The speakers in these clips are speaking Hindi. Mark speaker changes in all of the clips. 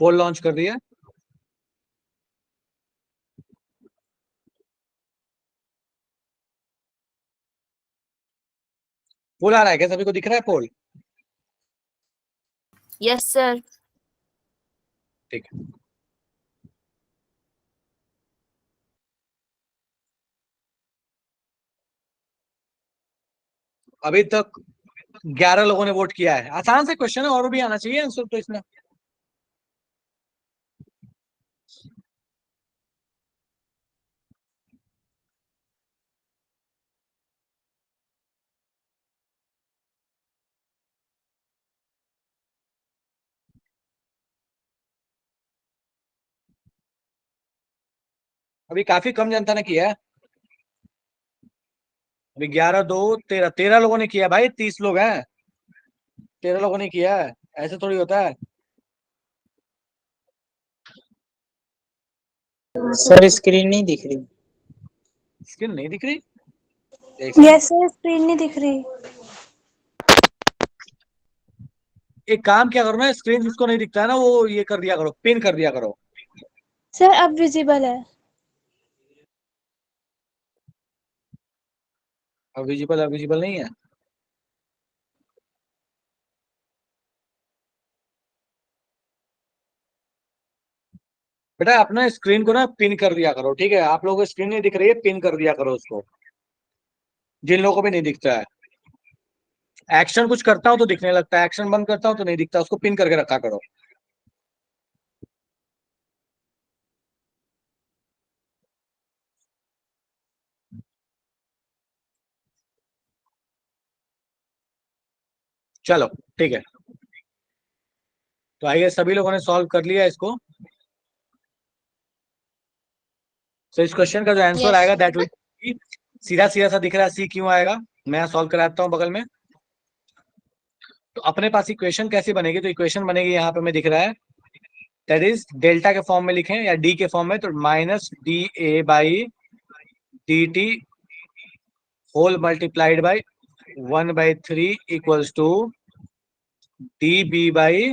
Speaker 1: पोल लॉन्च कर दिया। पोल आ रहा है क्या? सभी को दिख रहा है पोल?
Speaker 2: Yes sir.
Speaker 1: ठीक है। अभी तक 11 लोगों ने वोट किया है। आसान से क्वेश्चन है, और भी आना चाहिए आंसर तो इसमें। अभी काफी कम जनता ने किया है। अभी 11 2 13 13 लोगों ने किया भाई, 30 लोग हैं। 13 लोगों ने किया है, ऐसे थोड़ी होता है।
Speaker 3: सर स्क्रीन नहीं दिख रही।
Speaker 1: स्क्रीन नहीं दिख रही? एक सेकंड।
Speaker 4: यस सर, स्क्रीन नहीं दिख रही।
Speaker 1: एक काम क्या करो ना, स्क्रीन जिसको नहीं दिखता है ना, वो ये कर दिया करो, पिन कर दिया करो।
Speaker 4: सर अब विजिबल है।
Speaker 1: अब विजिबल नहीं है। बेटा अपना स्क्रीन को ना पिन कर दिया करो, ठीक है? आप लोगों को स्क्रीन नहीं दिख रही है, पिन कर दिया करो उसको, जिन लोगों को भी नहीं दिखता है। एक्शन कुछ करता हूं तो दिखने लगता है, एक्शन बंद करता हूं तो नहीं दिखता, उसको पिन करके रखा करो। चलो ठीक है। तो आइए, सभी लोगों ने सॉल्व कर लिया इसको। तो इस क्वेश्चन का जो आंसर
Speaker 2: यस
Speaker 1: आएगा दैट विल, सीधा सीधा सा दिख रहा है, सी क्यों आएगा? मैं सॉल्व कराता हूँ बगल में। तो अपने पास इक्वेशन कैसी बनेगी? तो इक्वेशन बनेगी, यहाँ पे मैं दिख रहा है, दैट इज डेल्टा के फॉर्म में लिखें या डी के फॉर्म में, तो minus D A by D T whole multiplied by 1/3 equals to D B by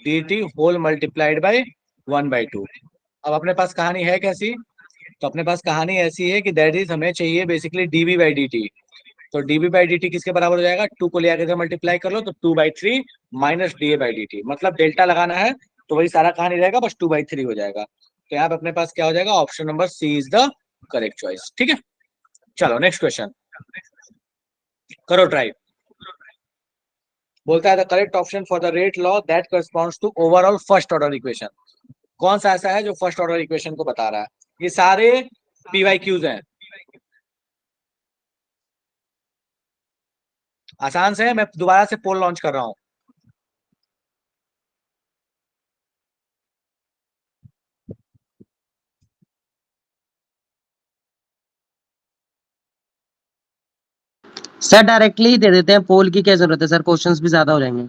Speaker 1: D T whole multiplied by 1/2। अब अपने पास कहानी है कैसी? तो अपने पास कहानी ऐसी है कि दैट इज, हमें चाहिए basically dB by D T. तो डीबी बाई डी टी किसके बराबर हो जाएगा? 2 को ले आकर मल्टीप्लाई कर लो तो 2/3 minus D A by D T, मतलब डेल्टा लगाना है तो वही सारा कहानी रहेगा, बस 2/3 हो जाएगा। तो यहाँ पे अपने पास क्या हो जाएगा? Option number C is the correct choice. ठीक है, चलो नेक्स्ट क्वेश्चन करो ट्राई। बोलता है the correct option for the rate law that corresponds to overall first order equation. कौन सा ऐसा है जो फर्स्ट ऑर्डर इक्वेशन को बता रहा है? ये सारे पीवाई क्यूज हैं, आसान से है। मैं दोबारा से पोल लॉन्च कर रहा हूं।
Speaker 3: सर डायरेक्टली ही दे देते हैं, पोल की क्या जरूरत है सर, क्वेश्चंस भी ज्यादा हो जाएंगे।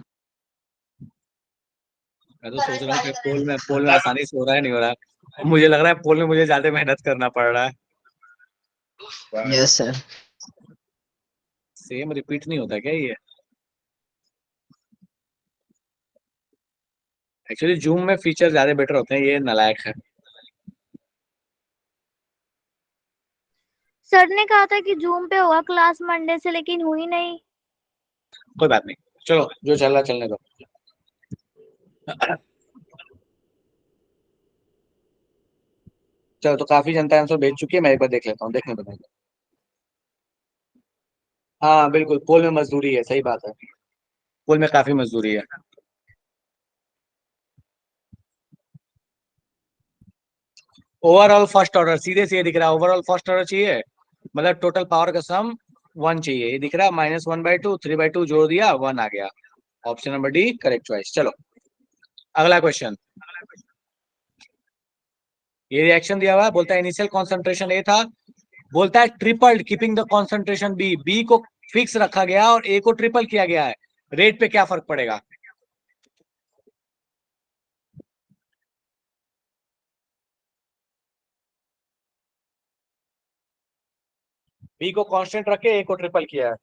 Speaker 1: मैं तो सोच रहा हूँ कि पोल में आसानी से हो रहा है, नहीं हो रहा है। मुझे लग रहा है पोल में मुझे ज्यादा मेहनत करना पड़ रहा है।
Speaker 3: Yes sir.
Speaker 1: सेम रिपीट नहीं होता क्या ये? एक्चुअली जूम में फीचर ज्यादा बेटर होते हैं, ये नालायक है।
Speaker 2: सर ने कहा था कि जूम पे होगा क्लास मंडे से, लेकिन हुई नहीं।
Speaker 1: कोई बात नहीं, चलो जो चल रहा चलने दो। चलो, तो काफी जनता आंसर भेज चुकी है, मैं एक बार देख लेता हूँ, देखने दो मेरे को। हाँ बिल्कुल, पोल में मजदूरी है, सही बात है। पोल में काफी मजदूरी है। ओवरऑल फर्स्ट ऑर्डर सीधे से ये दिख रहा है, ओवरऑल फर्स्ट ऑर्डर चाहिए, मतलब टोटल पावर का सम 1 चाहिए। ये दिख रहा है -1/2, 3/2 जोड़ दिया, 1 आ गया। Option number D correct choice. चलो अगला क्वेश्चन। ये रिएक्शन दिया हुआ है, बोलता है इनिशियल कॉन्सेंट्रेशन ए था, बोलता है tripled keeping the concentration B. B को फिक्स रखा गया और ए को ट्रिपल किया गया है, रेट पे क्या फर्क पड़ेगा? बी को कांस्टेंट रख के ए को ट्रिपल किया है।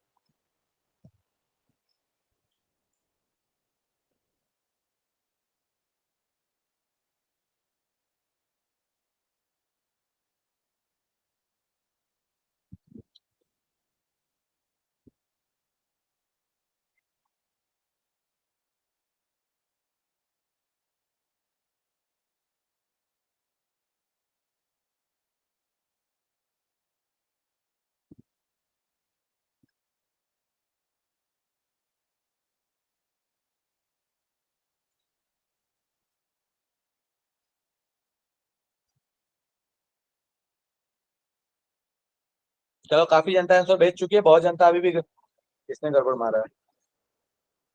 Speaker 1: चलो काफी जनता आंसर भेज चुकी है, बहुत जनता अभी भी किसने गड़बड़ मारा है।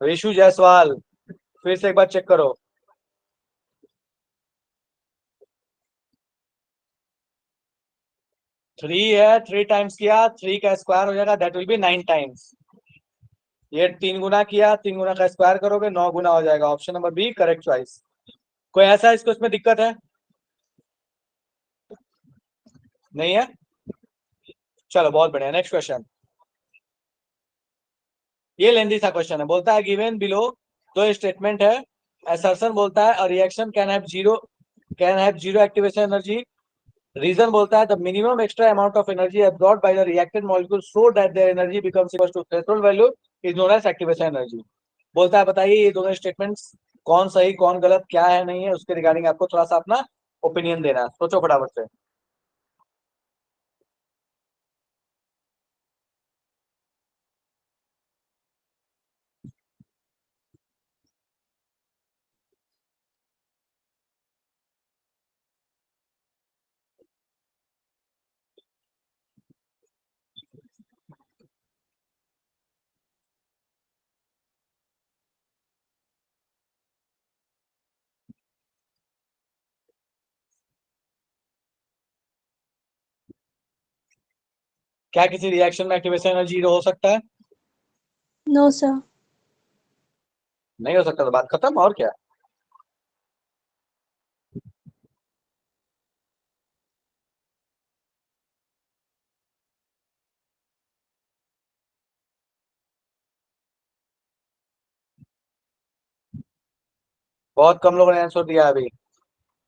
Speaker 1: ऋषु जायसवाल, फिर से एक बार चेक करो। थ्री है, 3 टाइम्स किया, 3 का स्क्वायर हो जाएगा, दैट विल बी 9 टाइम्स। ये 3 गुना किया, 3 गुना का स्क्वायर करोगे 9 गुना हो जाएगा। Option number B correct choice. कोई ऐसा इसको इसमें दिक्कत है? नहीं है? चलो बहुत बढ़िया, नेक्स्ट क्वेश्चन। ये लेंदी सा क्वेश्चन है, बोलता है गिवन बिलो दो स्टेटमेंट है। असर्शन बोलता है a reaction can have zero activation energy. Reason बोलता है the minimum extra amount of energy absorbed by the reacted molecule so that their energy becomes equal to threshold value is known as activation energy. बोलता है बताइए ये दोनों स्टेटमेंट्स कौन सही कौन गलत क्या है नहीं है, उसके रिगार्डिंग आपको थोड़ा सा अपना ओपिनियन देना है। सोचो फटाफट से। क्या किसी रिएक्शन में एक्टिवेशन एनर्जी जीरो हो सकता है?
Speaker 4: No sir.
Speaker 1: नहीं हो सकता तो बात खत्म, और क्या। बहुत कम लोगों ने आंसर दिया अभी।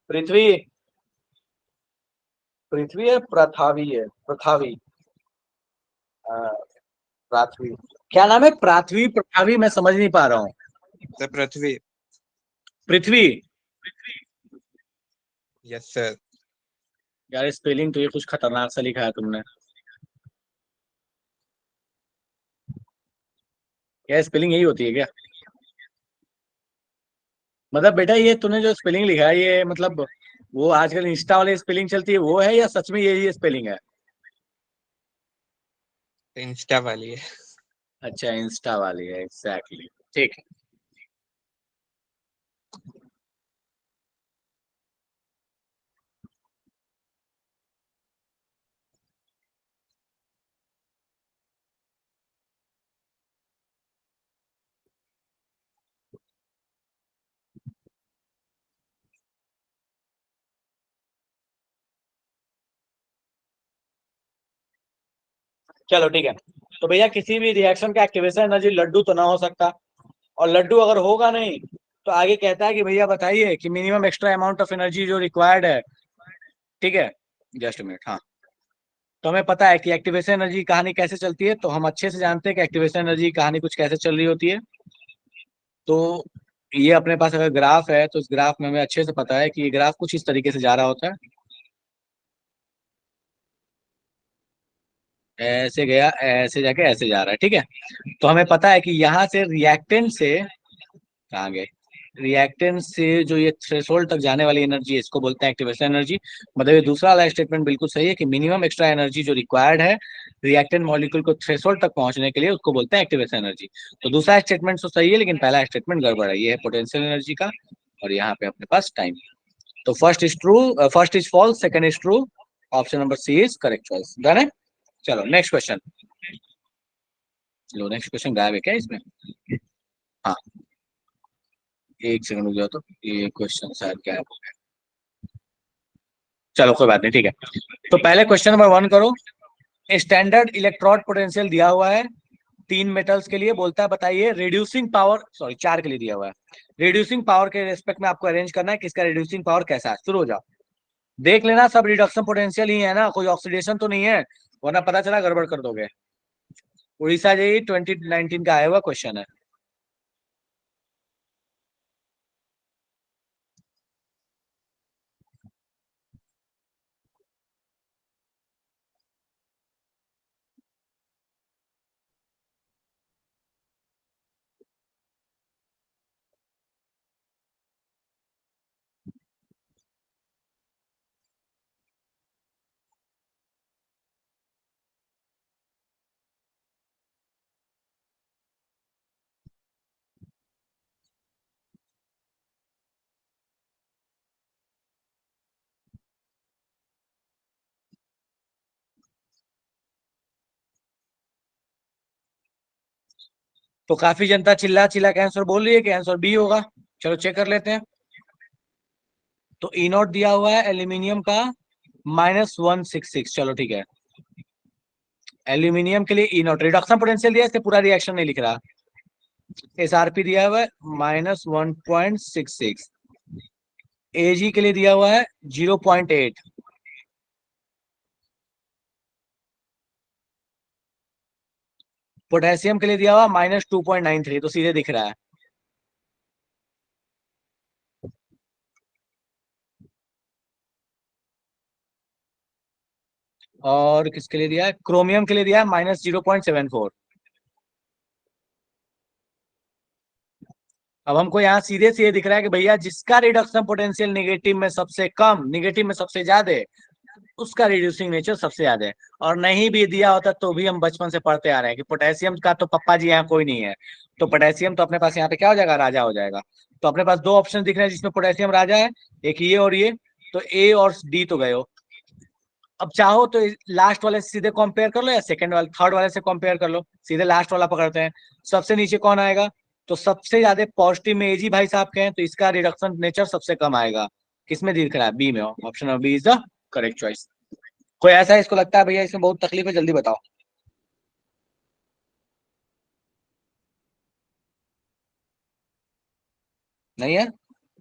Speaker 1: पृथ्वी, पृथ्वी है पृथावी है, पृथावी, पृथ्वी। क्या नाम है? पृथ्वी पृथावी, मैं समझ नहीं पा रहा हूँ।
Speaker 5: Sir Prithvi.
Speaker 1: Prithvi.
Speaker 5: Yes sir.
Speaker 1: यार स्पेलिंग तो ये कुछ खतरनाक सा लिखा है तुमने। क्या स्पेलिंग यही होती है क्या? मतलब बेटा ये तूने जो स्पेलिंग लिखा है ये मतलब वो आजकल इंस्टा वाली स्पेलिंग चलती है वो है या सच में यही स्पेलिंग है?
Speaker 5: इंस्टा वाली है।
Speaker 1: अच्छा इंस्टा वाली है, एग्जैक्टली। ठीक है। चलो ठीक है। तो भैया किसी भी रिएक्शन का एक्टिवेशन एनर्जी लड्डू तो ना हो सकता, और लड्डू अगर होगा नहीं तो आगे कहता है कि भैया बताइए कि minimum extra amount of energy जो रिक्वायर्ड है। ठीक है, जस्ट मिनट। हाँ, तो हमें पता है कि एक्टिवेशन एनर्जी की कहानी कैसे चलती है, तो हम अच्छे से जानते हैं कि एक्टिवेशन एनर्जी की कहानी कुछ कैसे चल रही होती है। तो ये अपने पास अगर ग्राफ है तो इस ग्राफ में हमें अच्छे से पता है कि ये ग्राफ कुछ इस तरीके से जा रहा होता है। ऐसे गया, ऐसे जाके ऐसे जा रहा है। ठीक है, तो हमें पता है कि यहाँ से रिएक्टेंट से कहाँ गए, रिएक्टेंट से जो ये थ्रेशोल्ड तक जाने वाली एनर्जी है इसको बोलते हैं एक्टिवेशन एनर्जी। मतलब ये दूसरा वाला स्टेटमेंट बिल्कुल सही है कि मिनिमम एक्स्ट्रा एनर्जी जो रिक्वायर्ड है रिएक्टेंट मॉलिक्यूल को थ्रेशोल्ड तक पहुंचने के लिए उसको बोलते हैं एक्टिवेशन एनर्जी। तो दूसरा स्टेटमेंट तो सही है लेकिन पहला स्टेटमेंट गड़बड़ है, ये है पोटेंशियल एनर्जी का। और यहाँ पे अपने पास टाइम। तो first is true, first is false, second is true. Option number C is correct choice. Done है। चलो नेक्स्ट क्वेश्चन। लो नेक्स्ट क्वेश्चन गायब है क्या इसमें? हाँ, एक सेकंड रुक जाओ, तो ये क्वेश्चन शायद गायब हो गया। चलो कोई बात नहीं, ठीक है। तो पहले क्वेश्चन नंबर 1 करो। स्टैंडर्ड इलेक्ट्रोड पोटेंशियल दिया हुआ है 3 मेटल्स के लिए। बोलता है बताइए रिड्यूसिंग पावर, सॉरी 4 के लिए दिया हुआ है। रिड्यूसिंग पावर के रेस्पेक्ट में आपको अरेंज करना है कि इसका रिड्यूसिंग पावर कैसा है। शुरू हो जाओ। देख लेना सब रिडक्शन पोटेंशियल ही है ना, कोई ऑक्सीडेशन तो नहीं है, वरना पता चला गड़बड़ कर दोगे। उड़ीसा जेई 2019 का आया हुआ क्वेश्चन है। तो काफी जनता चिल्ला चिल्ला के आंसर बोल रही है कि आंसर बी होगा। चलो चेक कर लेते हैं। तो ई नॉट दिया हुआ है एल्यूमिनियम का -166। चलो ठीक है, एल्यूमिनियम के लिए ई नॉट रिडक्शन पोटेंशियल दिया है, इससे पूरा रिएक्शन नहीं लिख रहा। एसआरपी दिया हुआ है -1.66। एजी के लिए दिया हुआ है 0.8। पोटेशियम के लिए दिया हुआ -2.93, तो सीधे दिख रहा है। और किसके लिए दिया है? क्रोमियम के लिए दिया है -0.74। अब हमको यहाँ सीधे से ये दिख रहा है कि भैया जिसका रिडक्शन पोटेंशियल नेगेटिव में सबसे कम, नेगेटिव में सबसे ज्यादा है, उसका रिड्यूसिंग नेचर सबसे ज्यादा है। और नहीं भी दिया होता तो भी हम बचपन से पढ़ते आ रहे हैं कि पोटेशियम का तो पप्पा जी यहाँ कोई नहीं है, तो पोटेशियम तो अपने पास यहाँ पे क्या हो जाएगा? राजा हो जाएगा। तो अपने पास दो ऑप्शन दिख रहे हैं जिसमें पोटेशियम राजा है, एक ये और ये। तो ए और डी तो गए हो। अब चाहो तो लास्ट वाले से सीधे कंपेयर कर लो, या सेकंड वाले थर्ड वाले से कंपेयर कर लो। सीधे लास्ट वाला पकड़ते हैं। सबसे नीचे कौन आएगा? तो सबसे ज्यादा पॉजिटिव में एजी भाई साहब के हैं, तो इसका रिडक्शन नेचर सबसे कम आएगा। किसमें दिख रहा है? बी में। Option number B is the correct choice. कोई ऐसा है इसको लगता है भैया इसमें बहुत तकलीफ है? जल्दी बताओ। नहीं है?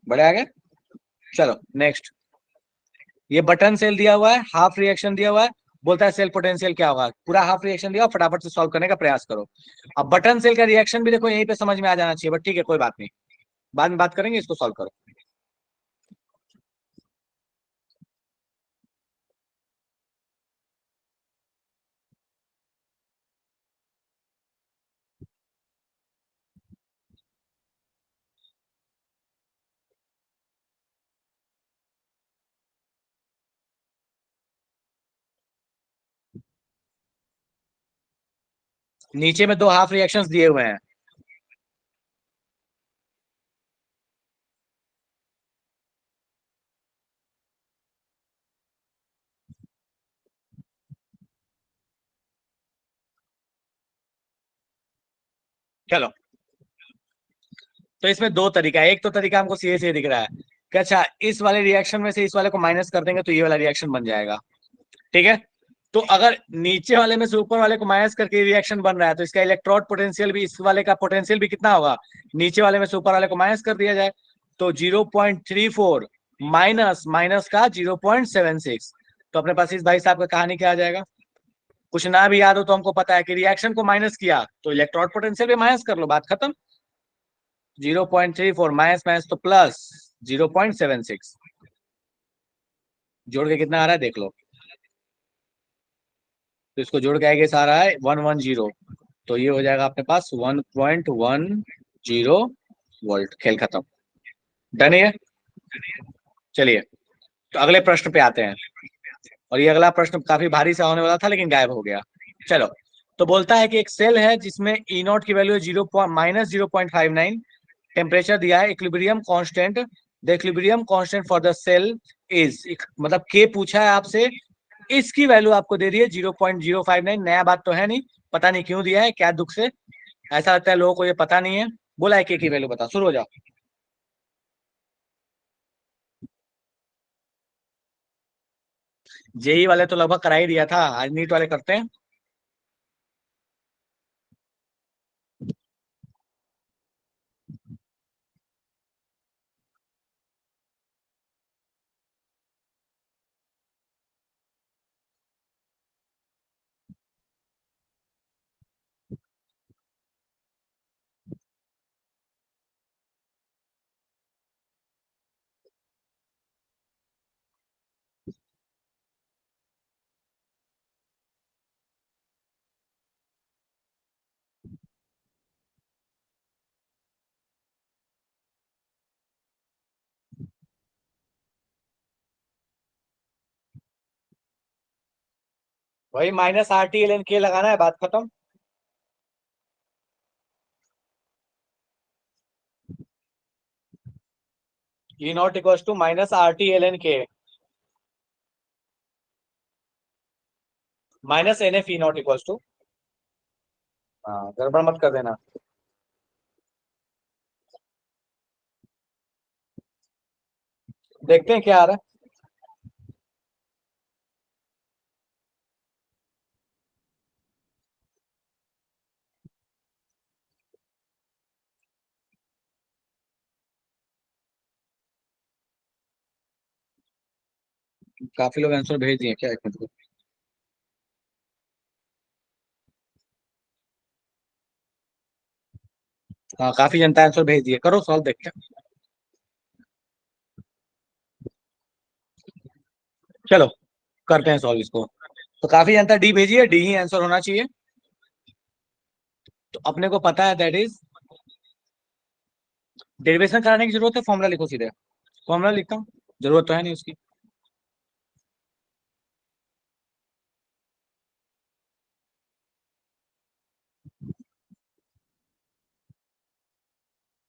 Speaker 1: बड़े आगे। चलो नेक्स्ट। ये बटन सेल दिया हुआ है, हाफ रिएक्शन दिया हुआ है। बोलता है सेल पोटेंशियल क्या होगा? पूरा हाफ रिएक्शन दिया, फटाफट से सॉल्व करने का प्रयास करो। अब बटन सेल का रिएक्शन भी देखो यहीं पे समझ में आ जाना चाहिए, बट ठीक है कोई बात नहीं, बाद में बात करेंगे, इसको सॉल्व करो। नीचे में दो हाफ रिएक्शंस दिए हुए हैं। चलो, तो इसमें दो तरीका है। एक तो तरीका हमको सीधे सीधे दिख रहा है कि अच्छा इस वाले रिएक्शन में से इस वाले को माइनस कर देंगे तो ये वाला रिएक्शन बन जाएगा। ठीक है, तो अगर नीचे वाले में से ऊपर वाले को माइनस करके रिएक्शन बन रहा है, तो इसका इलेक्ट्रोड पोटेंशियल भी, इस वाले का पोटेंशियल भी कितना होगा? नीचे वाले में से ऊपर वाले को माइनस कर दिया जाए तो 0.34 माइनस माइनस का 0.76। तो अपने पास इस भाई साहब का कहानी क्या आ जाएगा? कुछ ना भी याद हो तो हमको पता है कि रिएक्शन को माइनस किया तो इलेक्ट्रोड पोटेंशियल भी माइनस कर लो, बात खत्म। 0.34 माइनस माइनस तो प्लस 0.76, जोड़ के कितना आ रहा है देख लो। तो इसको जोड़ के आएगा सारा है 110, तो ये हो जाएगा अपने पास 1.10 वोल्ट। खेल खत्म। डन है। चलिए, तो अगले प्रश्न पे आते हैं। और ये अगला प्रश्न काफी भारी सा होने वाला था लेकिन गायब हो गया। चलो, तो बोलता है कि एक सेल है जिसमें ई नॉट की वैल्यू है -0.59, टेम्परेचर दिया है, equilibrium constant, the equilibrium constant for the cell is, मतलब के पूछा है आपसे, इसकी वैल्यू आपको दे दी है 0.059। नया बात तो है नहीं, पता नहीं क्यों दिया है, क्या दुख से ऐसा लगता है लोगों को ये पता नहीं है। बोला है के की वैल्यू बता, शुरू हो जाओ। जेई वाले तो लगभग करा ही दिया था, आज नीट वाले करते हैं। वही -RT ln K लगाना है, बात खत्म। E not equal to -RT ln K -NF E not equal to, हाँ गड़बड़ मत कर देना। देखते हैं क्या आ रहा है। काफी लोग आंसर भेज दिए क्या, एक मिनट को। हाँ, काफी जनता आंसर भेज दिए, करो सॉल्व देखते हैं। चलो करते हैं सॉल्व इसको। तो काफी जनता डी भेजी है, डी ही आंसर होना चाहिए। तो अपने को पता है दैट इज, डेरिवेशन कराने की जरूरत है, फॉर्मूला लिखो सीधे। फॉर्मूला लिखता हूँ, जरूरत तो है नहीं उसकी।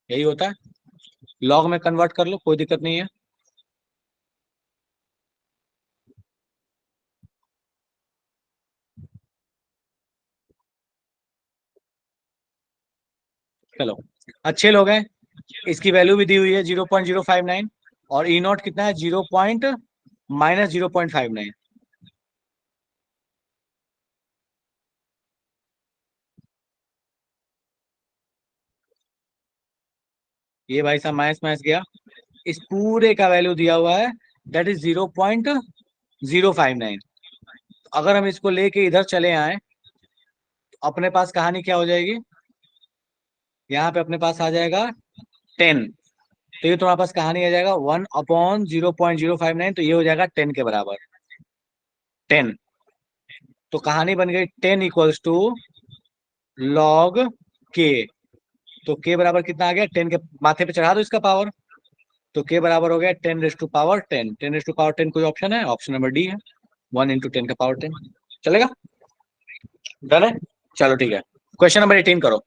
Speaker 1: यही होता है, लॉग में कन्वर्ट कर लो, कोई दिक्कत नहीं है। चलो अच्छे लोग हैं, इसकी वैल्यू भी दी हुई है 0.059, और ई नॉट कितना है, 0.-0.59। ये भाई साहब माइनस माइनस गया, इस पूरे का वैल्यू दिया हुआ है, दैट इज 0.059। अगर हम इसको लेके इधर चले आए तो अपने पास कहानी क्या हो जाएगी, यहाँ पे अपने पास आ जाएगा 10। तो ये तुम्हारे पास कहानी आ जाएगा 1/0.059, तो ये हो जाएगा 10 के बराबर, 10। तो कहानी बन गई 10 इक्वल्स टू लॉग के। तो के बराबर कितना आ गया, 10 के माथे पे चढ़ा दो इसका पावर, तो के बराबर हो गया 10⁻10। 10⁻10 कोई ऑप्शन है, ऑप्शन नंबर डी है, 1 × 10⁻10। चलेगा, डन है। चलो ठीक है, क्वेश्चन नंबर 18 करो।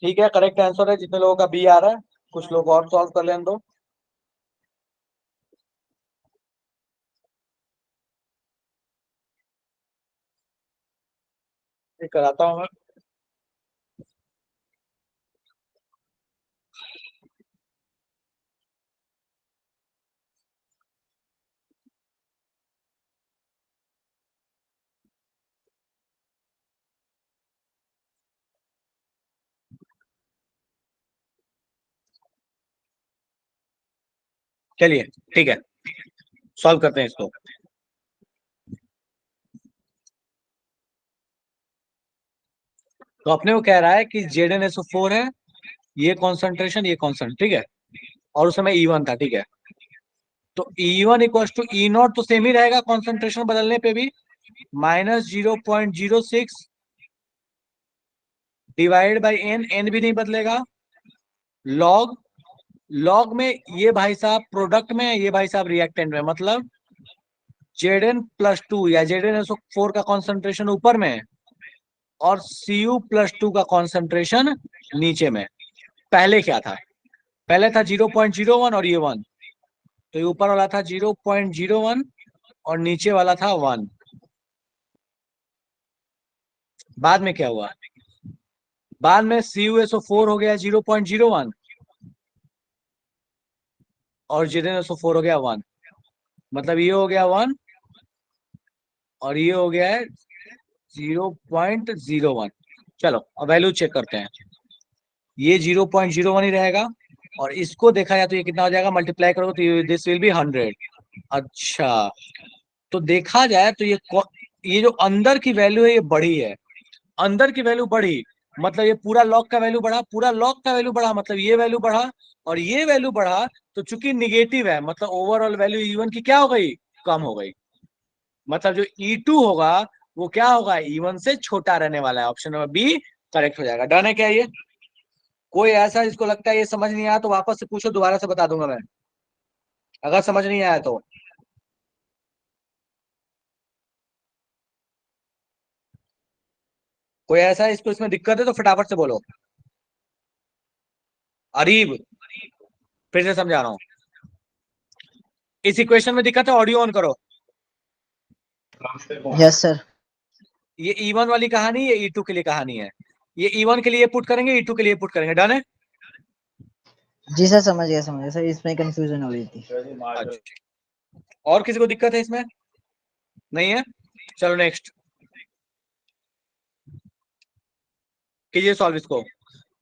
Speaker 1: ठीक है, करेक्ट आंसर है जितने लोगों का बी आ रहा है। कुछ लोग और सॉल्व कर लेने दो। ये कराता हूँ मैं। चलिए ठीक है, सॉल्व करते हैं इसको। तो अपने को कह रहा है कि ZnSO4 है, ये कॉन्सेंट्रेशन, ये कॉन्सेंट, ठीक है, और उस समय E1 था, ठीक है। तो E1 इक्वल टू E0 तो सेम ही रहेगा कॉन्सेंट्रेशन बदलने पे भी, -0.06 डिवाइड बाई एन, एन भी नहीं बदलेगा, लॉग, लॉग में ये भाई साहब प्रोडक्ट में, ये भाई साहब रिएक्टेंट में, मतलब Zn+2 या ZnSO4 का कॉन्सेंट्रेशन ऊपर में और Cu+2 का कॉन्सेंट्रेशन नीचे में। पहले क्या था, पहले था 0.01 और ये 1, तो ये ऊपर वाला था 0.01 और नीचे वाला था 1। बाद में क्या हुआ, बाद में CuSO4 हो गया 0.01 और ZnSO4 हो गया 1, मतलब ये हो गया 1 और ये हो गया है 0.01। चलो अब वैल्यू चेक करते हैं, ये 0.01 ही रहेगा और इसको देखा जाए तो ये कितना हो जाएगा, मल्टीप्लाई करो तो दिस विल बी 100। अच्छा, तो देखा जाए तो ये जो अंदर की वैल्यू है ये बढ़ी है, अंदर की वैल्यू बढ़ी मतलब ये पूरा लॉग का वैल्यू बढ़ा, पूरा लॉग का वैल्यू बढ़ा मतलब ये वैल्यू बढ़ा और ये वैल्यू बढ़ा, तो चूंकि निगेटिव है मतलब ओवरऑल वैल्यू E1 की क्या हो गई, कम हो गई। मतलब जो E2 होगा वो क्या होगा, E1 से छोटा रहने वाला है। ऑप्शन नंबर बी करेक्ट हो जाएगा। डन है क्या ये? कोई ऐसा जिसको लगता है ये समझ नहीं आया तो वापस से पूछो, दोबारा से बता दूंगा मैं, अगर समझ नहीं आया तो। कोई ऐसा है इसको इसमें दिक्कत है तो फटाफट से बोलो। अरीब, फिर से समझा रहा हूं, इस इक्वेशन में दिक्कत है, ऑडियो ऑन करो।
Speaker 6: Yes sir.
Speaker 1: ये E1 वाली कहानी, ये E2 के लिए कहानी है। ये E1 के लिए पुट करेंगे, E2 के लिए पुट करेंगे। डन है?
Speaker 6: जी सर, समझ गया सर, इसमें कंफ्यूजन हो रही थी।
Speaker 1: अच्छा, और किसी को दिक्कत है इसमें? नहीं है? चलो नेक्स्ट कीजिए सॉल्व इसको।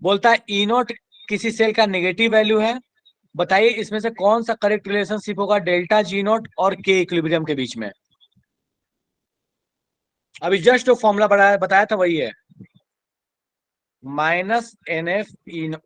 Speaker 1: बोलता है E0 किसी सेल का नेगेटिव वैल्यू है, बताइए इसमें से कौन सा करेक्ट रिलेशनशिप होगा डेल्टा G0 और K इक्विलिब्रियम के बीच में। अभी जस्ट जो फॉर्मूला बताया था वही है, -NF E0।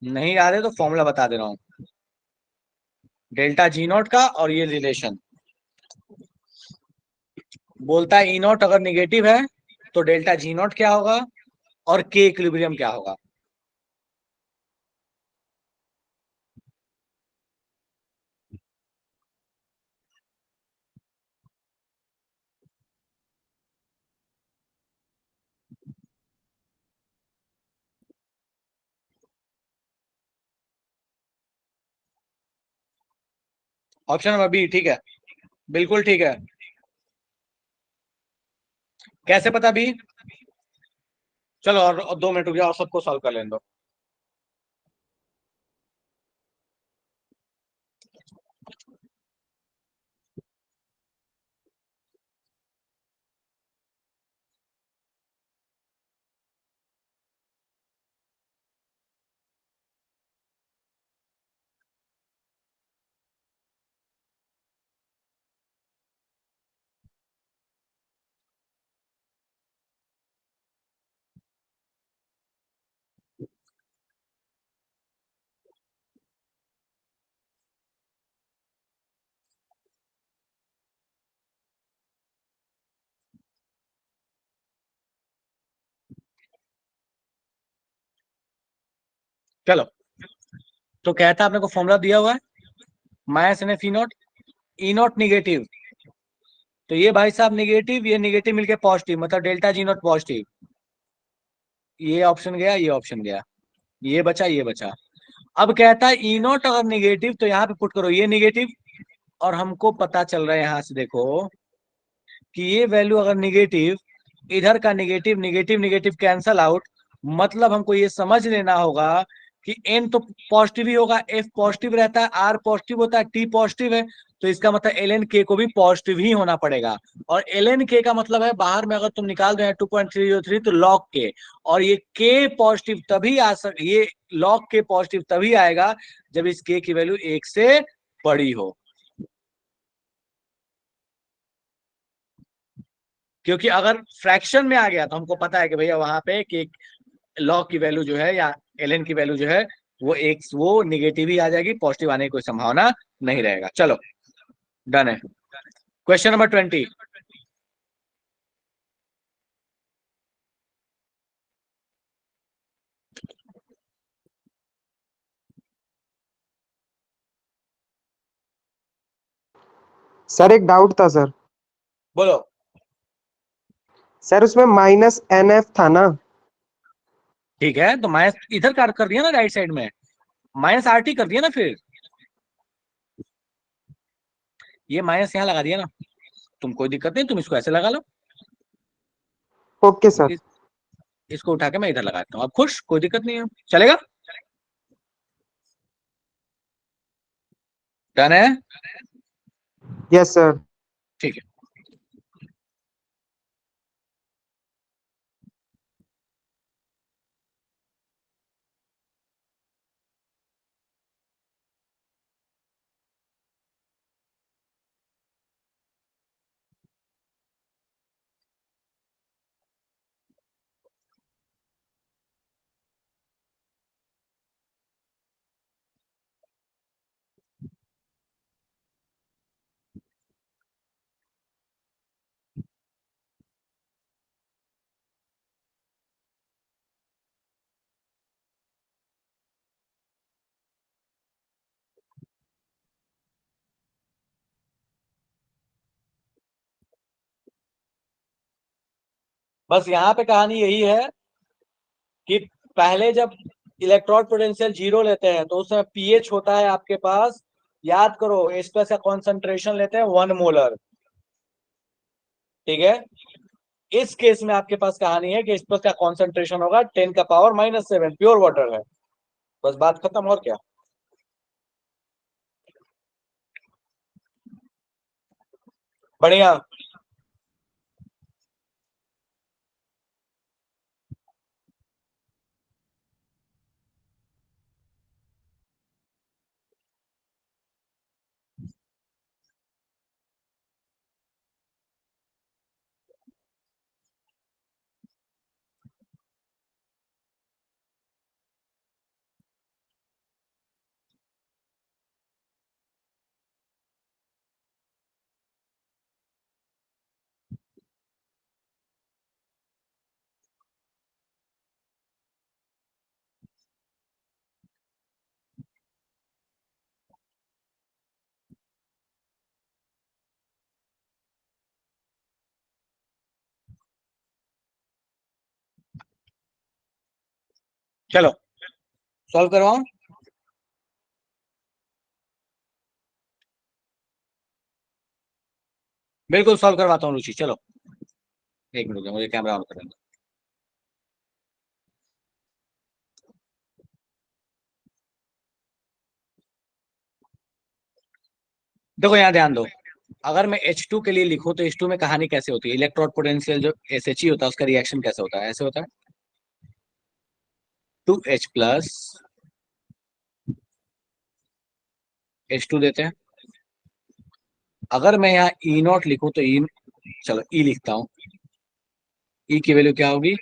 Speaker 1: नहीं याद है तो फॉर्मूला बता दे रहा हूं, डेल्टा G0 का और ये रिलेशन। बोलता है E0 अगर निगेटिव है तो डेल्टा G0 क्या होगा और K इक्विलिब्रियम क्या होगा। ऑप्शन नंबर बी ठीक है, बिल्कुल ठीक है। कैसे पता बी? चलो और 2 मिनट रुक जाओ और सबको सॉल्व कर लेने दो। चलो, तो कहता है अपने को फॉर्मूला दिया हुआ है -NF E0, E0 निगेटिव, तो ये भाई साहब निगेटिव, ये निगेटिव मिलके पॉजिटिव, मतलब डेल्टा G0 पॉजिटिव। ये ऑप्शन गया, ये ऑप्शन गया, ये बचा, ये बचा। अब कहता है E0 अगर निगेटिव तो यहाँ पे पुट करो ये निगेटिव, और हमको पता चल रहा है यहां से देखो कि ये वैल्यू अगर निगेटिव, इधर का negative negative negative cancel out, मतलब हमको ये समझ लेना होगा कि N तो पॉजिटिव ही होगा, F पॉजिटिव रहता है, R पॉजिटिव होता है, T पॉजिटिव है, तो इसका मतलब ln K को भी पॉजिटिव ही होना पड़ेगा। और ln K का मतलब है बाहर में अगर तुम निकाल दो 2.303 तो log K, और ये K पॉजिटिव तभी ये log K पॉजिटिव तभी आएगा जब इस K की वैल्यू 1 से बड़ी हो, क्योंकि अगर फ्रैक्शन में आ गया तो हमको पता है कि भैया वहां पे कि लॉग की वैल्यू जो है या ln की वैल्यू जो है वो निगेटिव ही आ जाएगी, पॉजिटिव आने की कोई संभावना नहीं रहेगा। चलो डन है। क्वेश्चन नंबर 20,
Speaker 7: सर एक डाउट था सर।
Speaker 1: बोलो।
Speaker 7: सर उसमें -NF था ना?
Speaker 1: ठीक है, तो माइनस इधर कर दिया ना, राइट साइड में -RT कर दिया ना, फिर ये माइनस यहाँ लगा दिया ना, तुम कोई दिक्कत नहीं, तुम इसको ऐसे लगा लो।
Speaker 7: Okay sir.
Speaker 1: इसको उठा के मैं इधर लगाता हूँ, अब खुश, कोई दिक्कत नहीं है, चलेगा? डन है?
Speaker 7: Yes sir.
Speaker 1: ठीक है। बस यहाँ पे कहानी यही है कि पहले जब इलेक्ट्रॉन पोटेंशियल 0 लेते हैं तो उस समय पीएच होता है आपके पास, याद करो, H+ का कॉन्सेंट्रेशन लेते हैं 1 मोलर। ठीक है, इस केस में आपके पास कहानी है कि H+ का कॉन्सेंट्रेशन होगा 10⁻⁻7, प्योर वाटर है। बस बात खत्म, और क्या। बढ़िया। चलो सॉल्व करवाऊं? बिल्कुल सॉल्व करवाता हूँ रुचि, चलो 1 मिनट दो, मुझे कैमरा ऑन करने दो। देखो यहाँ ध्यान दो, अगर मैं H2 के लिए लिखूं तो H2 में कहानी कैसे होती है, इलेक्ट्रॉन पोटेंशियल जो SHE होता है उसका रिएक्शन कैसे होता है, ऐसे होता है 2H+ H2 देते हैं। अगर मैं यहाँ E0 लिखूं तो चलो E लिखता हूँ, E की वैल्यू क्या होगी,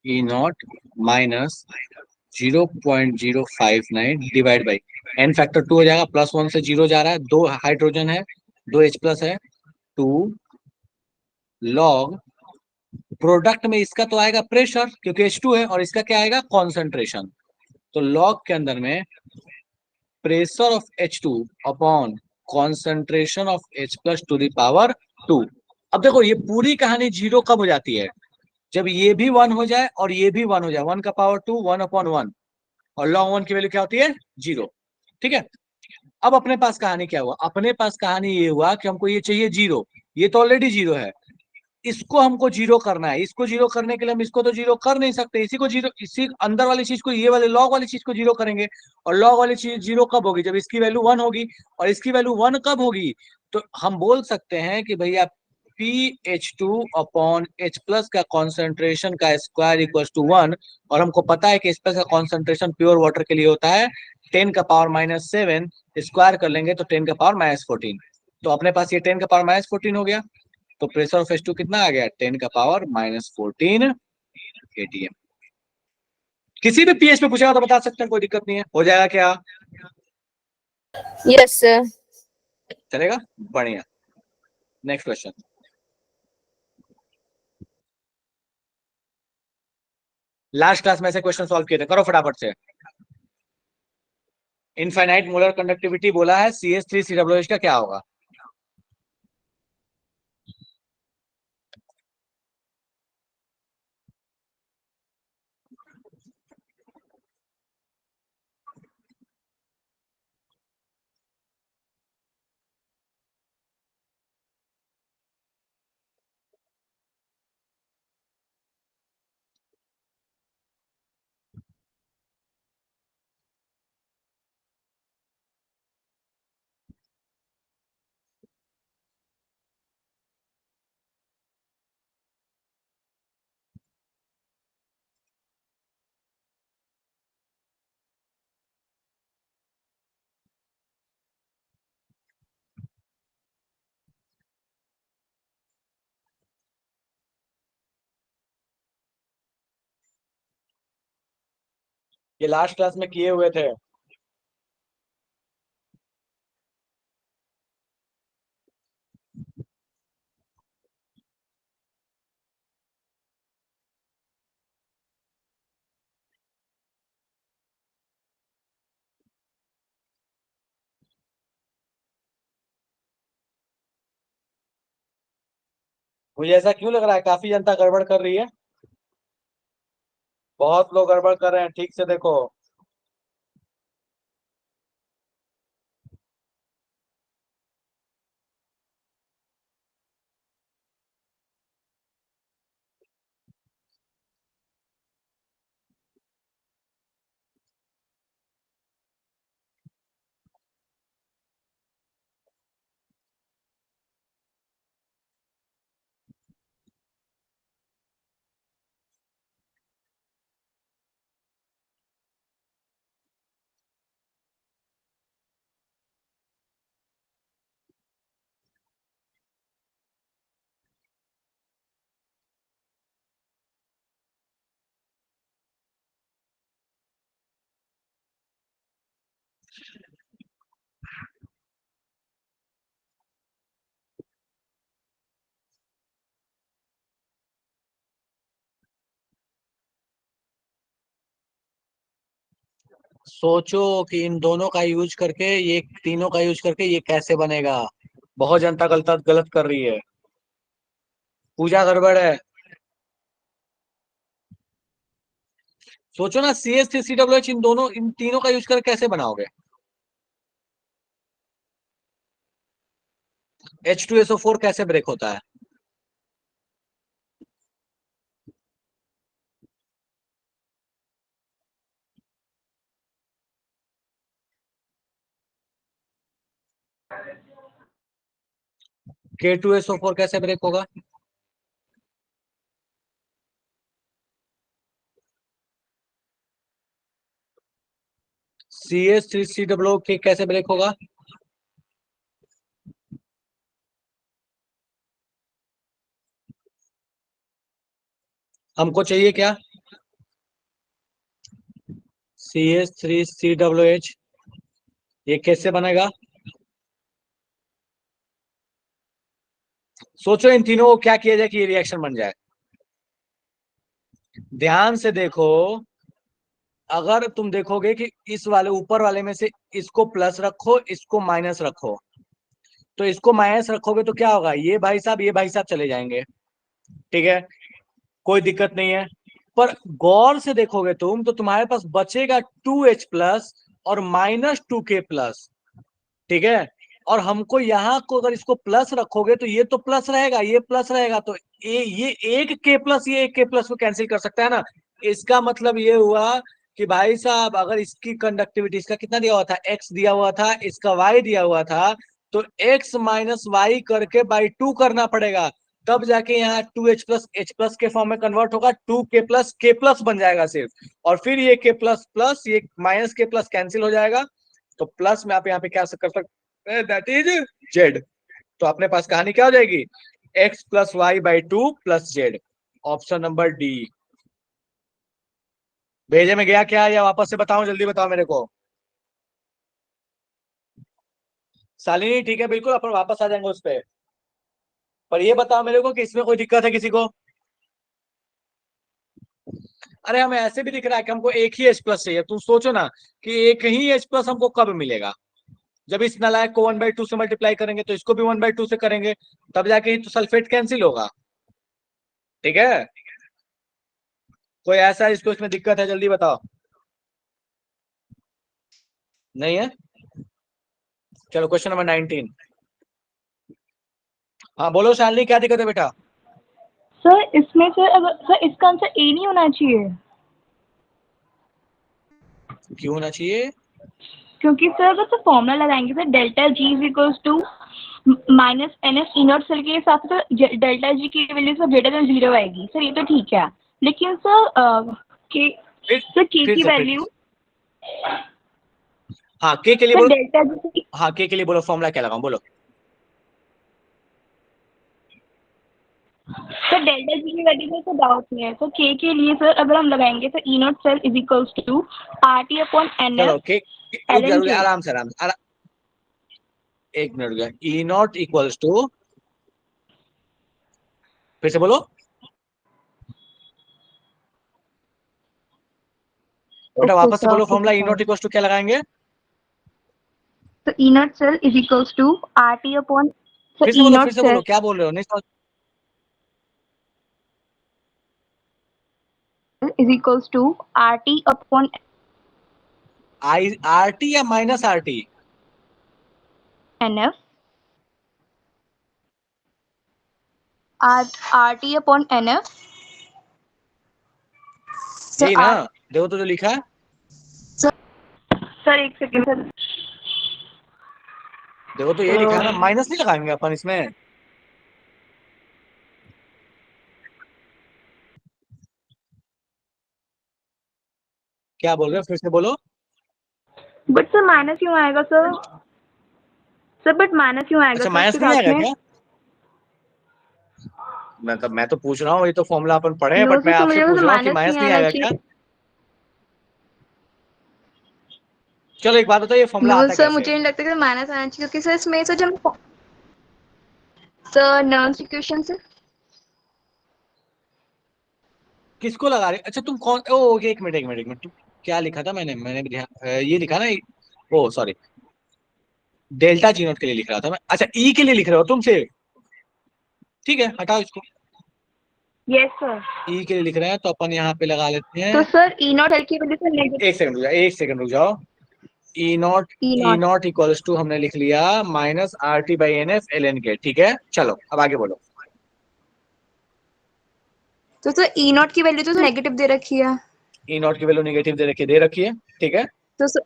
Speaker 1: E0 minus 0.059 divide by n factor 2 हो जाएगा, +1 से 0 जा रहा है, 2 हाइड्रोजन है, 2H+ है, 2 लॉग प्रोडक्ट में इसका तो आएगा प्रेशर क्योंकि H2 है, और इसका क्या आएगा, कॉन्सेंट्रेशन। तो लॉग के अंदर में pressure of H2 upon concentration of H+ to the power 2। अब देखो ये पूरी कहानी 0 कब हो जाती है, जब ये भी 1 हो जाए और ये भी 1 हो जाए, 1 का पावर 2, 1/1, और log 1 की वैल्यू क्या होती है, 0। ठीक है, अब अपने पास कहानी क्या हुआ, अपने पास कहानी ये हुआ कि हमको ये चाहिए 0, ये तो ऑलरेडी 0 है, इसको हमको 0 करना है। इसको 0 करने के लिए हम इसको तो 0 कर नहीं सकते, इसी को 0, इसी अंदर वाली चीज को, ये वाले लॉग वाली चीज को 0 करेंगे, और लॉग वाली चीज 0 कब होगी, जब इसकी वैल्यू 1 होगी, और इसकी वैल्यू 1 कब होगी, तो हम बोल सकते हैं कि भैया PH2 अपॉन H+ का कॉन्सेंट्रेशन का स्क्वायर इक्वल टू 1, और हमको पता है कि H+ का कॉन्सेंट्रेशन प्योर वाटर के लिए होता है 10⁻⁻7, स्क्वायर कर लेंगे तो 10⁻⁻14। तो अपने पास ये 10⁻⁻14 हो गया, तो प्रेशर ऑफ H2 कितना आ गया, 10⁻⁻14 atm। किसी भी पीएच पे पूछेगा तो बता सकते हैं, कोई दिक्कत नहीं है, हो जाएगा क्या,
Speaker 8: यस सर।
Speaker 1: चलेगा, बढ़िया। नेक्स्ट क्वेश्चन, लास्ट क्लास में से क्वेश्चन सॉल्व किए थे, करो फटाफट से। इनफाइनाइट मोलर कंडक्टिविटी बोला है, CH3COOH का क्या होगा, ये लास्ट क्लास में किए हुए थे। मुझे ऐसा क्यों लग रहा है काफी जनता गड़बड़ कर रही है? बहुत लोग गड़बड़ कर रहे हैं, ठीक से देखो। सोचो कि इन दोनों का यूज करके, ये तीनों का यूज करके ये कैसे बनेगा। बहुत जनता गलत गलत कर रही है। पूजा गड़बड़ है। सोचो ना, CH3COH इन दोनों, इन तीनों का यूज करके कैसे बनाओगे? H2SO4 कैसे ब्रेक होता है? K2SO4 कैसे ब्रेक होगा? CH3COO कैसे ब्रेक होगा? हमको चाहिए क्या? CH3COH। ये कैसे बनेगा? सोचो इन तीनों को क्या किया जाए कि ये रिएक्शन बन जाए। ध्यान से देखो। अगर तुम देखोगे कि इस वाले ऊपर वाले में से इसको प्लस रखो, इसको माइनस रखो, तो इसको माइनस रखोगे तो क्या होगा? ये भाई साहब, ये भाई साहब चले जाएंगे। ठीक है, कोई दिक्कत नहीं है। पर गौर से देखोगे तुम तो तुम्हारे पास बचेगा 2H प्लस और -2K प्लस। ठीक है, और हमको यहाँ को अगर इसको प्लस रखोगे तो ये तो प्लस रहेगा, ये प्लस रहेगा, तो ये एक K प्लस, ये एक K प्लस को कैंसिल कर सकता है ना। इसका मतलब ये हुआ कि भाई साहब अगर इसकी कंडक्टिविटी, इसका कितना दिया हुआ था? X दिया हुआ था, इसका Y दिया हुआ था, तो X माइनस वाई करके बाई 2 करना पड़ेगा, तब जाके यहाँ 2H प्लस H प्लस के फॉर्म में कन्वर्ट होगा, 2K प्लस K प्लस बन जाएगा सिर्फ। और फिर ये K प्लस प्लस ये माइनस K प्लस कैंसिल हो जाएगा, तो प्लस में आप यहाँ पे क्या कर सकते हैं? That is Z। तो अपने पास कहानी क्या हो जाएगी? X plus Y by 2 plus Z। Option number D. भेजे में गया क्या, या वापस से बताऊं? जल्दी बताओ मेरे को। शालिनी ठीक है, बिल्कुल अपन वापस आ जाएंगे उस पे। पर ये बताओ मेरे को कि इसमें कोई दिक्कत है किसी को? अरे हमें ऐसे भी दिख रहा है कि हमको एक ही H प्लस चाहिए। तुम सोचो ना कि एक ही H प्लस हमको कब मिलेगा? जब इस नलायक को 1/2 से मल्टीप्लाई करेंगे, तो इसको भी 1/2 से करेंगे, तब जाके ही तो सल्फेट कैंसिल होगा। ठीक है, कोई ऐसा है जिसको इसमें दिक्कत है? जल्दी बताओ। नहीं है? चलो क्वेश्चन नंबर 19। हाँ बोलो शालिनी, क्या दिक्कत है बेटा?
Speaker 4: सर इसमें सर अगर सर इसका आंसर ए नहीं होना चाहिए,
Speaker 1: क्यों होना चाहिए?
Speaker 4: क्योंकि सर अगर सर फॉर्मूला लगाएंगे sir delta G is equals to minus N S invert cell के हिसाब से तो डेल्टा जी की वैल्यू सर ग्रेटर देन 0 आएगी सर, ये तो ठीक है। लेकिन सर के सर के की वैल्यू
Speaker 1: हाँ के के लिए
Speaker 4: सर
Speaker 1: बोलो।
Speaker 4: डेल्टा जी,
Speaker 1: हाँ के लिए बोलो, फॉर्मूला क्या लगाऊं बोलो।
Speaker 4: सर सर डेल्टा जी की वैल्यू में तो डाउट नहीं है। तो के के लिए सर अगर हम लगाएंगे तो E naught cell is equals to R T upon N
Speaker 1: चलो
Speaker 4: एफ
Speaker 1: के
Speaker 4: एल एन के।
Speaker 1: आराम से एक मिनट गया। ई नॉट इक्वल्स टू, फिर से बोलो बेटा,
Speaker 4: ओके
Speaker 1: वापस से
Speaker 4: सर,
Speaker 1: बोलो
Speaker 4: okay
Speaker 1: formula. E
Speaker 4: sir.
Speaker 1: Naught equals to क्या लगाएंगे?
Speaker 4: तो E naught cell is equals to R T upon, sir
Speaker 1: फिर से
Speaker 4: ई
Speaker 1: बोलो,
Speaker 4: नॉट
Speaker 1: फिर से
Speaker 4: सेल
Speaker 1: बोलो, क्या बोल रहे हो? नहीं समझ।
Speaker 4: Is equals to R T upon
Speaker 1: I R T या minus R T?
Speaker 4: N F R T upon N F.
Speaker 1: यही ना? देखो तो जो लिखा है।
Speaker 4: सर एक सेकेंड सर।
Speaker 1: देखो तो ये लिखा है ना, माइनस नहीं लगाएंगे अपन इसमें। क्या बोल रहे हो? फिर से बोलो।
Speaker 4: बट सर माइनस क्यों आएगा सर? सर बट माइनस क्यों आएगा
Speaker 1: अच्छा,
Speaker 4: सर
Speaker 1: माइनस
Speaker 4: उसके
Speaker 1: नहीं
Speaker 4: साथ
Speaker 1: आएगा
Speaker 4: में?
Speaker 1: क्या? मैं तो पूछ रहा हूँ, ये तो फॉर्मूला अपन पढ़े हैं,
Speaker 4: नो
Speaker 1: बट मैं
Speaker 4: सर,
Speaker 1: आपसे
Speaker 4: मुझे
Speaker 1: पूछ
Speaker 4: तो
Speaker 1: रहा हूँ कि
Speaker 4: माइनस
Speaker 1: माइनस
Speaker 4: नहीं
Speaker 1: नहीं
Speaker 4: आना
Speaker 1: आएगा क्या?
Speaker 4: चाहिए।
Speaker 1: चलो एक बात बताओ, ये फॉर्मूला
Speaker 4: नो
Speaker 1: आता
Speaker 4: सर,
Speaker 1: कैसे है?
Speaker 4: मुझे नहीं लगता कि माइनस आना चाहिए क्योंकि सर इसमें सर जब सर नॉन इक्वेशन से
Speaker 1: किसको लगा रहे? अच्छा तुम कौन? ओ एक मिनट, तुम क्या लिखा था? मैंने भी ये लिखा ना। ओ सॉरी, डेल्टा जी नोट के लिए लिख रहा था मैं। अच्छा, ई के लिए लिख रहे हो तुम सिर्फ? ठीक है, हटाओ इसको।
Speaker 4: Yes sir.
Speaker 1: ई के लिए लिख रहे हैं तो अपन यहाँ पे लगा लेते
Speaker 4: तो
Speaker 1: हैं।
Speaker 4: सर ई नॉट एल की वजह से नेगेटिव
Speaker 1: एक सेकंड रुक जाओ, एक सेकंड रुक जाओ।
Speaker 4: E
Speaker 1: E
Speaker 4: not.
Speaker 1: Not equals to हमने लिख लिया minus R T by N F L N K. ठीक है, चलो अब आगे बोलो।
Speaker 4: तो सर ई नॉट की वैल्यू तो नेगेटिव दे रखी है।
Speaker 1: ई नॉट की वैल्यू नेगेटिव दे रखी है। ठीक है,
Speaker 4: तो सर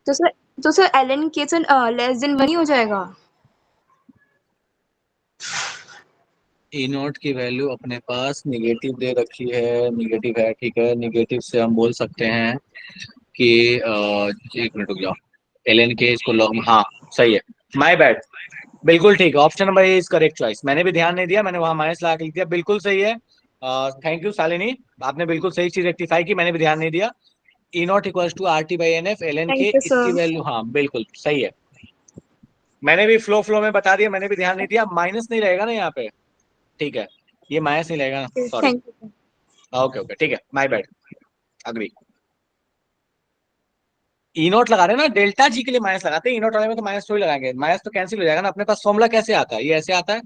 Speaker 4: तो सर तो सर एल एन के से लेस देन 1 ही हो जाएगा।
Speaker 1: ई नॉट की वैल्यू अपने पास निगेटिव दे रखी है, निगेटिव है। ठीक है, निगेटिव से हम बोल सकते हैं कि एक मिनट रुक जाओ। एल एन के इसको लॉग, हाँ सही है। माय बैड, बिल्कुल ठीक है। Option number A is correct choice. मैंने भी ध्यान नहीं दिया, मैंने वहां माइनस लगा के लिख दिया। बिल्कुल सही है। थैंक यू शालिनी, आपने बिल्कुल सही चीज रेक्टिफाई की, मैंने भी ध्यान नहीं दिया। E not equals to R T by N F L N K,
Speaker 4: thank you
Speaker 1: इसकी
Speaker 4: सर।
Speaker 1: वैल्यू, हाँ बिल्कुल सही है। मैंने भी फ्लो में बता दिया, मैंने भी ध्यान नहीं दिया। माइनस नहीं रहेगा ना यहाँ पे? ठीक है, ये माइनस नहीं रहेगा ना, sorry.
Speaker 4: Thank you.
Speaker 1: Okay okay, ठीक है, my bad, agree. E note लगा रहे हैं ना, डेल्टा जी के लिए माइनस लगाते हैं। ई नोट वाले में तो माइनस थोड़ी लगाएंगे, माइनस तो कैंसिल हो जाएगा ना। अपने पास फॉर्मूला कैसे आता है? ये ऐसे आता है,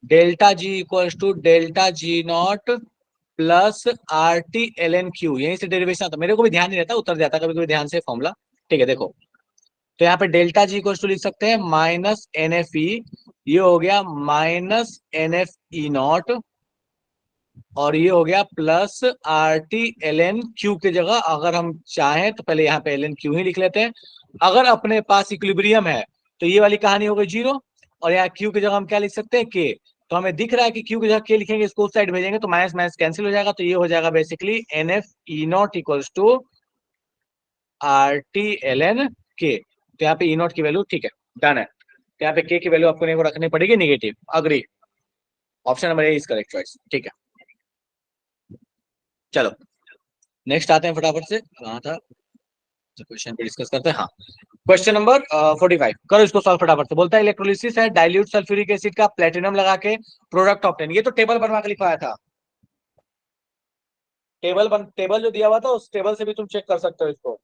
Speaker 1: delta G equals to delta G not plus R T L N Q. यहीं से डेरिवेशन आता है। मेरे को भी ध्यान नहीं रहता, उतर जाता कभी कभी ध्यान से फॉर्मूला। ठीक है, देखो तो यहाँ पे डेल्टा जी इक्वल्स टू लिख सकते हैं माइनस एन एफ ई, ये हो गया minus N F E not, और ये हो गया plus R T L N Q की जगह अगर हम चाहें तो पहले यहाँ पे एल एन क्यू ही लिख लेते हैं। अगर अपने पास इक्विलिब्रियम है तो ये वाली कहानी हो गई जीरो, और यहाँ क्यू की जगह हम क्या लिख सकते हैं? के। तो हमें दिख रहा है कि क्यू की जगह के लिखेंगे, इसको उस साइड भेजेंगे तो माइनस माइनस कैंसिल हो जाएगा। तो ये हो जाएगा basically N F E not equals to R T L N K. तो यहाँ पे ई नॉट की वैल्यू, ठीक है, डन है। तो यहाँ पे के की वैल्यू आपको रखनी पड़ेगी negative, agree. Option number A is correct choice. ठीक है, चलो नेक्स्ट आते हैं फटाफट से। कहाँ था क्वेश्चन पे? डिस्कस करते हैं, हाँ। क्वेश्चन नंबर 45 करो इसको सॉल्व फटाफट से। बोलता है इलेक्ट्रोलिसिस है डाइल्यूट सल्फ्यूरिक एसिड का प्लेटिनम लगा के प्रोडक्ट ऑप्टेन। ये तो टेबल बनवा के लिखवाया था। टेबल जो दिया हुआ था उस टेबल से भी तुम चेक कर सकते हो इसको।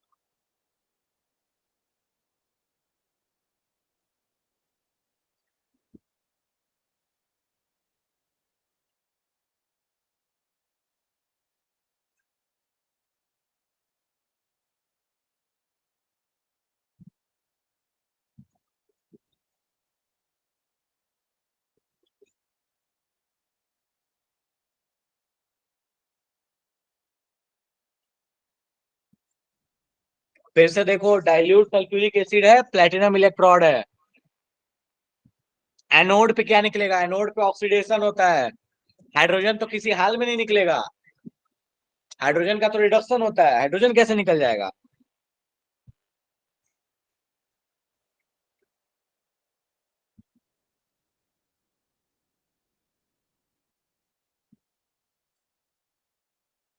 Speaker 1: फिर से देखो, डाइल्यूट सल्फ्यूरिक एसिड है, प्लेटिनम इलेक्ट्रोड है। एनोड पे क्या निकलेगा? एनोड पे ऑक्सीडेशन होता है। हाइड्रोजन तो किसी हाल में नहीं निकलेगा। हाइड्रोजन का तो रिडक्शन होता है, हाइड्रोजन कैसे निकल जाएगा?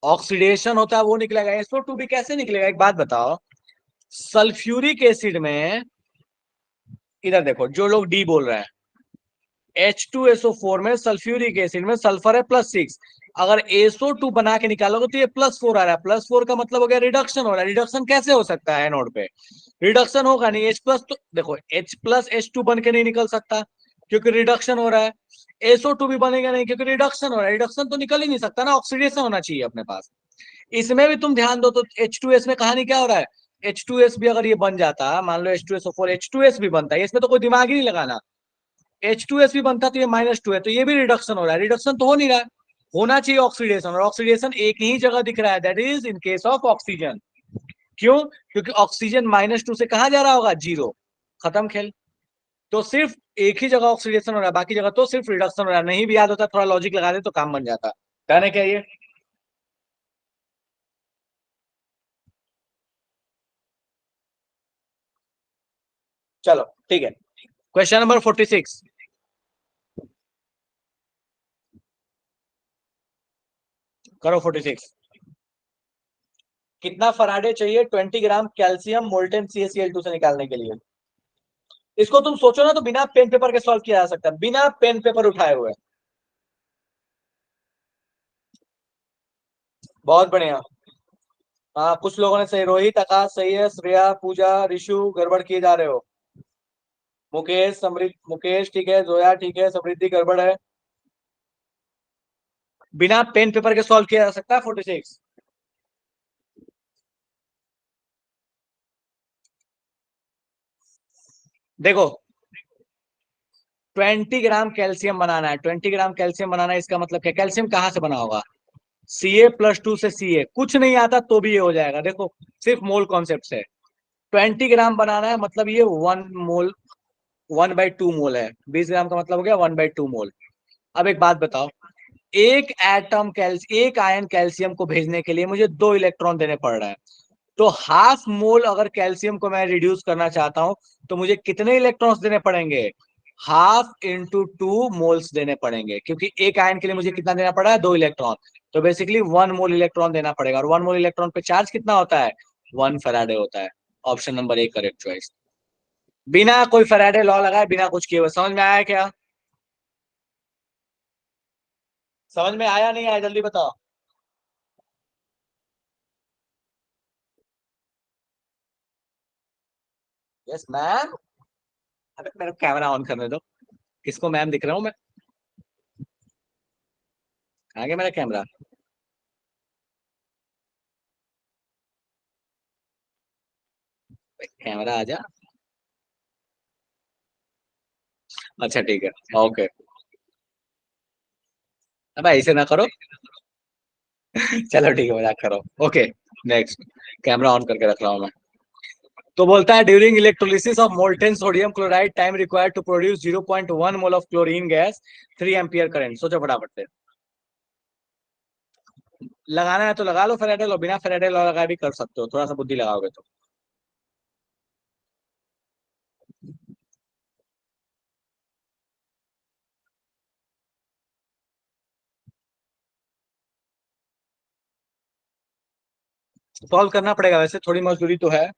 Speaker 1: ऑक्सीडेशन होता है वो निकलेगा, SO2 भी कैसे निकलेगा? एक बात बताओ, सल्फ्यूरिक एसिड में, इधर देखो जो लोग डी बोल रहे हैं, H2SO4 में सल्फ्यूरिक एसिड में सल्फर है +6, अगर SO2 बना के निकालोगे तो ये +4 आ रहा है। +4 का मतलब हो गया रिडक्शन हो रहा है। रिडक्शन कैसे हो सकता है एनोड पे? रिडक्शन होगा नहीं। H+ तो देखो H+H2 बन के नहीं निकल सकता क्योंकि रिडक्शन हो रहा है। SO2 भी बनेगा नहीं क्योंकि रिडक्शन हो रहा है। रिडक्शन तो निकल ही नहीं सकता ना, ऑक्सीडेशन होना चाहिए अपने पास। इसमें भी तुम ध्यान दो तो H2S में कहानी क्या हो रहा है, H2S भी अगर ये बन जाता, मान लो H2SO4 H2S भी बनता है, इसमें तो कोई दिमाग ही नहीं लगाना। H2S भी बनता तो ये -2 है, तो ये भी रिडक्शन हो रहा है। रिडक्शन तो हो नहीं रहा है, होना चाहिए ऑक्सीडेशन, और ऑक्सीडेशन एक ही जगह दिख रहा है, that is in case of oxygen. क्यों? क्योंकि ऑक्सीजन -2 से कहां जा रहा होगा, 0, खत्म खेल। तो सिर्फ एक ही जगह ऑक्सीडेशन हो रहा है, बाकी जगह तो सिर्फ रिडक्शन हो रहा है। नहीं भी याद होता, थोड़ा लॉजिक लगा दे तो काम बन जाता। कहने क्या ये? चलो ठीक है, क्वेश्चन नंबर 46 करो। 46 कितना फराडे चाहिए 20 ग्राम कैल्शियम मोल्टेन CaCl2 से निकालने के लिए? इसको तुम सोचो ना तो बिना पेन पेपर के सॉल्व किया जा सकता है, बिना पेन पेपर उठाए हुए। बहुत बढ़िया। हाँ, कुछ लोगों ने सही, रोहित, आकाश सही है, श्रेया, पूजा, ऋषु गड़बड़ किए जा रहे हो, मुकेश, समृद्ध, मुकेश ठीक है, जोया ठीक है, समृद्धि गड़बड़ है। बिना पेन पेपर के सॉल्व किया जा सकता है 46। देखो 20 ग्राम कैल्शियम बनाना है, 20 ग्राम कैल्शियम बनाना है, इसका मतलब क्या, कैल्शियम कहाँ से बना होगा, Ca+2 से Ca, कुछ नहीं आता तो भी ये हो जाएगा। देखो सिर्फ मोल कॉन्सेप्ट से 20 ग्राम बनाना है, मतलब ये 1 मोल, 1/2 मोल है। 20 ग्राम का मतलब हो गया 1/2 मोल। अब एक बात बताओ, एक आयन कैल्शियम को भेजने के लिए मुझे 2 इलेक्ट्रॉन देने पड़ रहा है, तो हाफ मोल अगर कैल्शियम को मैं रिड्यूस करना चाहता हूं तो मुझे कितने इलेक्ट्रॉन्स देने पड़ेंगे, हाफ इंटू 2 मोल्स देने पड़ेंगे, क्योंकि एक आयन के लिए मुझे कितना देना पड़ा है, 2 इलेक्ट्रॉन। तो बेसिकली 1 मोल इलेक्ट्रॉन देना पड़ेगा, और 1 मोल इलेक्ट्रॉन पे चार्ज कितना होता है, 1 फैराडे होता है। Option number A correct choice, बिना कोई फैराडे लॉ लगाए, बिना कुछ किए हुए। समझ में आया क्या? समझ में आया नहीं आया, जल्दी बताओ। Yes ma'am. अबे मेरा कैमरा ऑन करने दो, किसको मैम दिख रहा हूँ मैं? आगे मेरा कैमरा, कैमरा आ जा। अच्छा ठीक है, ओके। अब ऐसे ना करो। चलो ठीक है, मजाक करो। ओके, नेक्स्ट, कैमरा ऑन करके रख रहा हूँ मैं। तो बोलता है during electrolysis of molten sodium chloride time required to produce 0.1 mole of chlorine gas 3 ampere current. सोचो फटाफट से, लगाना है तो लगा लो फेराडे लॉ, बिना फेराडे लॉ लगाए भी कर सकते हो, थोड़ा सा बुद्धि लगाओगे तो। सॉल्व करना पड़ेगा, वैसे थोड़ी मजदूरी तो है।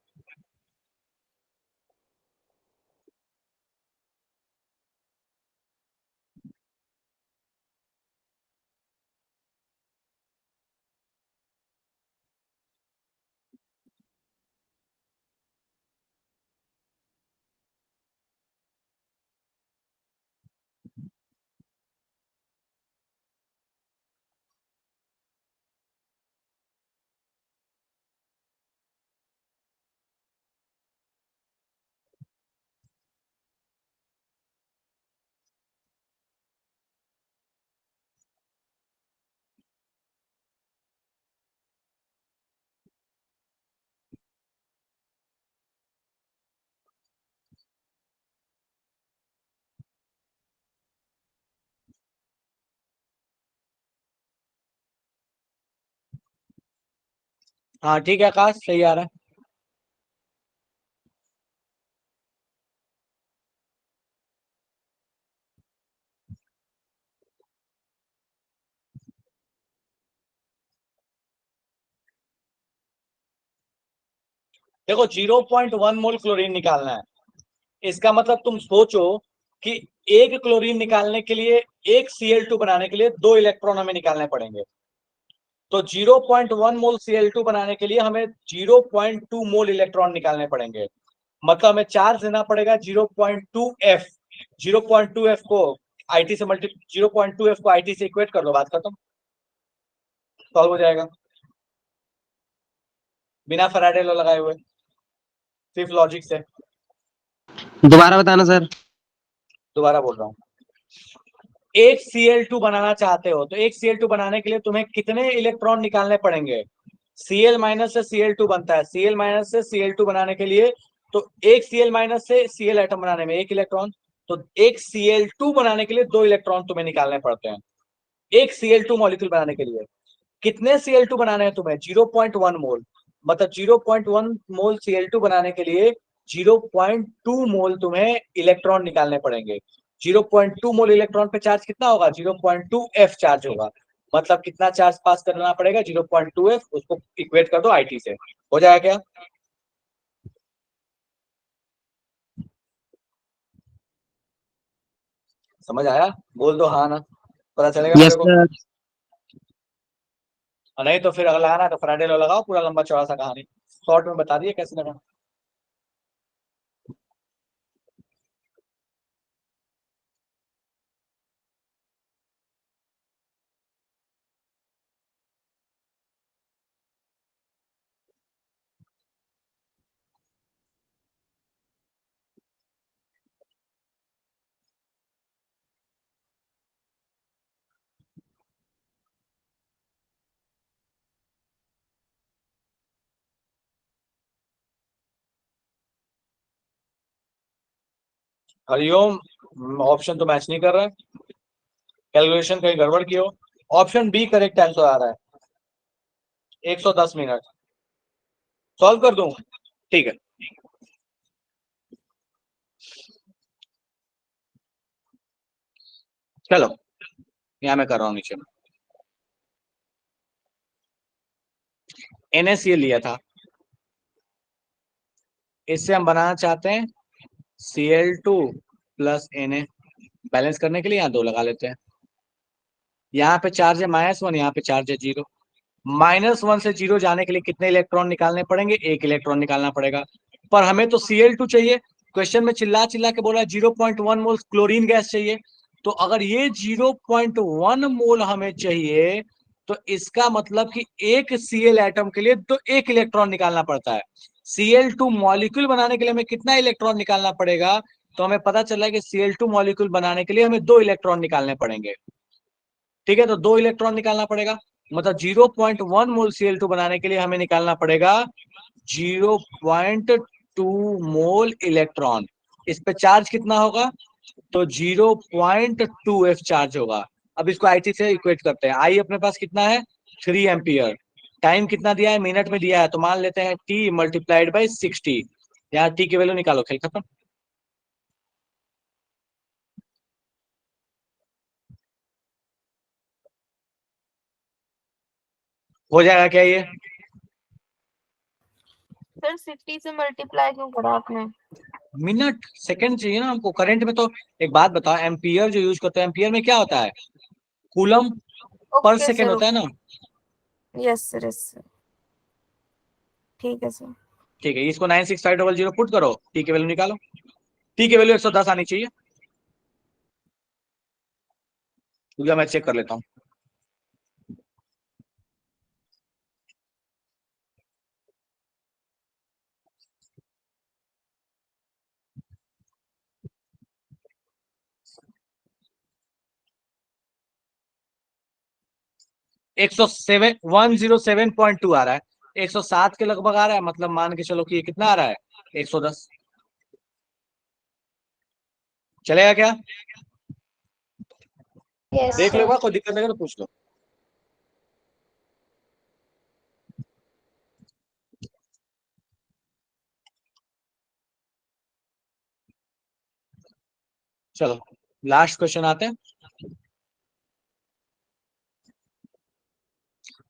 Speaker 1: हाँ ठीक है आकाश, सही आ रहा है। देखो 0.1 मोल क्लोरीन निकालना है, इसका मतलब तुम सोचो कि एक क्लोरीन निकालने के लिए, एक Cl2 बनाने के लिए 2 इलेक्ट्रॉन हमें निकालने पड़ेंगे। तो 0.1 मोल Cl2 बनाने के लिए हमें 0.2 मोल इलेक्ट्रॉन निकालने पड़ेंगे। मतलब हमें चार्ज देना पड़ेगा 0.2f। 0.2f को IT से 0.2f को IT से इक्वेट कर दो, बात खत्म, सॉल्व हो जाएगा बिना फैराडे लॉ लगाए हुए, सिर्फ लॉजिक से।
Speaker 3: दोबारा बताना सर।
Speaker 1: दोबारा बोल रहा हूँ, एक Cl2 बनाना चाहते हो तो एक Cl2 बनाने के लिए तुम्हें कितने इलेक्ट्रॉन निकालने पड़ेंगे? Cl माइनस से Cl2 बनता है, Cl माइनस से Cl2 बनाने के लिए तो एक Cl माइनस से Cl एटम बनाने में एक इलेक्ट्रॉन, तो एक Cl2 बनाने के लिए 2 इलेक्ट्रॉन तुम्हें निकालने पड़ते हैं एक Cl2 मॉलिक्यूल बनाने के लिए। कितने Cl2 बनाने हैं तुम्हें? 0.1 मोल। मतलब 0.1 मोल Cl2 बनाने के लिए 0.2 मोल तुम्हें इलेक्ट्रॉन निकालने पड़ेंगे। 0.2 मोल इलेक्ट्रॉन पे चार्ज कितना होगा? 0.2f चार्ज होगा। मतलब कितना चार्ज पास करना पड़ेगा? 0.2f। उसको इक्वेट कर दो IT से, हो जाएगा क्या? समझ आया? बोल दो हाँ ना, पता चलेगा
Speaker 3: यस
Speaker 1: मेरे को।
Speaker 3: सर।
Speaker 1: और नहीं तो फिर अगला आना तो फैराडे लॉ लगाओ, पूरा लंबा चौड़ा सा कहानी शॉर्ट में बता दिए कैसे लगा। हरिओम, ऑप्शन तो मैच नहीं कर रहा है, कैलकुलेशन कहीं गड़बड़ की हो। ऑप्शन बी करेक्ट आंसर आ रहा है, 110 मिनट। सॉल्व कर दूं? ठीक है, चलो यहां मैं कर रहा हूं नीचे में। NaCl लिया था, इससे हम बनाना चाहते हैं Cl2 प्लस Na। बैलेंस करने के लिए यहाँ 2 लगा लेते हैं। यहाँ पे चार्ज है -1, यहाँ पे चार्ज है 0। -1 से 0 जाने के लिए कितने इलेक्ट्रॉन निकालने पड़ेंगे? एक इलेक्ट्रॉन निकालना पड़ेगा। पर हमें तो Cl2 चाहिए। क्वेश्चन में चिल्ला चिल्ला के बोला 0.1 मोल क्लोरीन गैस चाहिए। तो अगर ये 0.1 मोल हमें चाहिए तो इसका मतलब कि एक Cl एटम के लिए तो एक इलेक्ट्रॉन निकालना पड़ता है। Cl2 मॉलिक्यूल बनाने के लिए हमें कितना इलेक्ट्रॉन निकालना पड़ेगा? तो हमें पता चला कि Cl2 मॉलिक्यूल बनाने के लिए हमें 2 इलेक्ट्रॉन निकालने पड़ेंगे। ठीक है, तो 2 इलेक्ट्रॉन निकालना पड़ेगा। मतलब 0.1 मोल Cl2 बनाने के लिए हमें निकालना पड़ेगा 0.2 मोल इलेक्ट्रॉन। इस पे चार्ज कितना होगा? तो 0.2f चार्ज होगा। अब इसको IT से इक्वेट करते हैं। I अपने पास कितना है? 3 एम्पियर। टाइम कितना दिया है? मिनट में दिया है, तो मान लेते हैं T मल्टीप्लाइड बाई 60। यहाँ T की वैल्यू निकालो, खेल खत्म। हो जाएगा क्या ये?
Speaker 2: सर 60 से मल्टीप्लाई क्यों करा आपने?
Speaker 1: मिनट सेकंड चाहिए ना हमको। करंट में तो एक बात बताओ, एम्पियर जो यूज करते हैं, एम्पियर में क्या होता है? Coulomb per
Speaker 2: okay
Speaker 1: second
Speaker 2: sir,
Speaker 1: होता है ना।
Speaker 2: यस सर, यस सर, ठीक है सर।
Speaker 1: ठीक है, इसको 96500 पुट करो, टी की वैल्यू निकालो। टी की वैल्यू 110 आनी चाहिए। मैं चेक कर लेता हूँ। एक सौ सेवन 107.2 आ रहा है, 107 के लगभग आ रहा है। मतलब मान के चलो कि ये कितना आ रहा है? 110। चलेगा क्या?
Speaker 2: यस
Speaker 1: देख लो,
Speaker 2: सर।
Speaker 1: कोई दिक्कत लगे तो पूछ लो। चलो लास्ट क्वेश्चन आते हैं।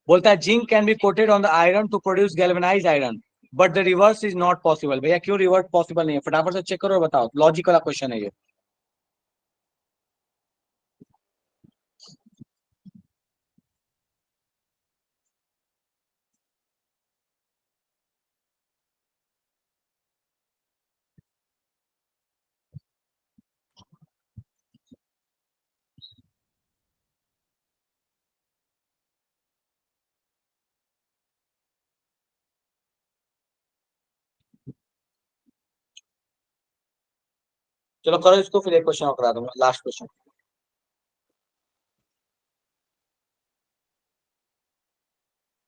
Speaker 1: बोलता है zinc can be coated on the iron to produce galvanised iron. But the reverse is not possible. भैया क्यों रिवर्स पॉसिबल नहीं है, फटाफट से चेक करो और बताओ, लॉजिक वाला क्वेश्चन है ये। चलो करो इसको, फिर एक क्वेश्चन और करा दूंगा, लास्ट क्वेश्चन।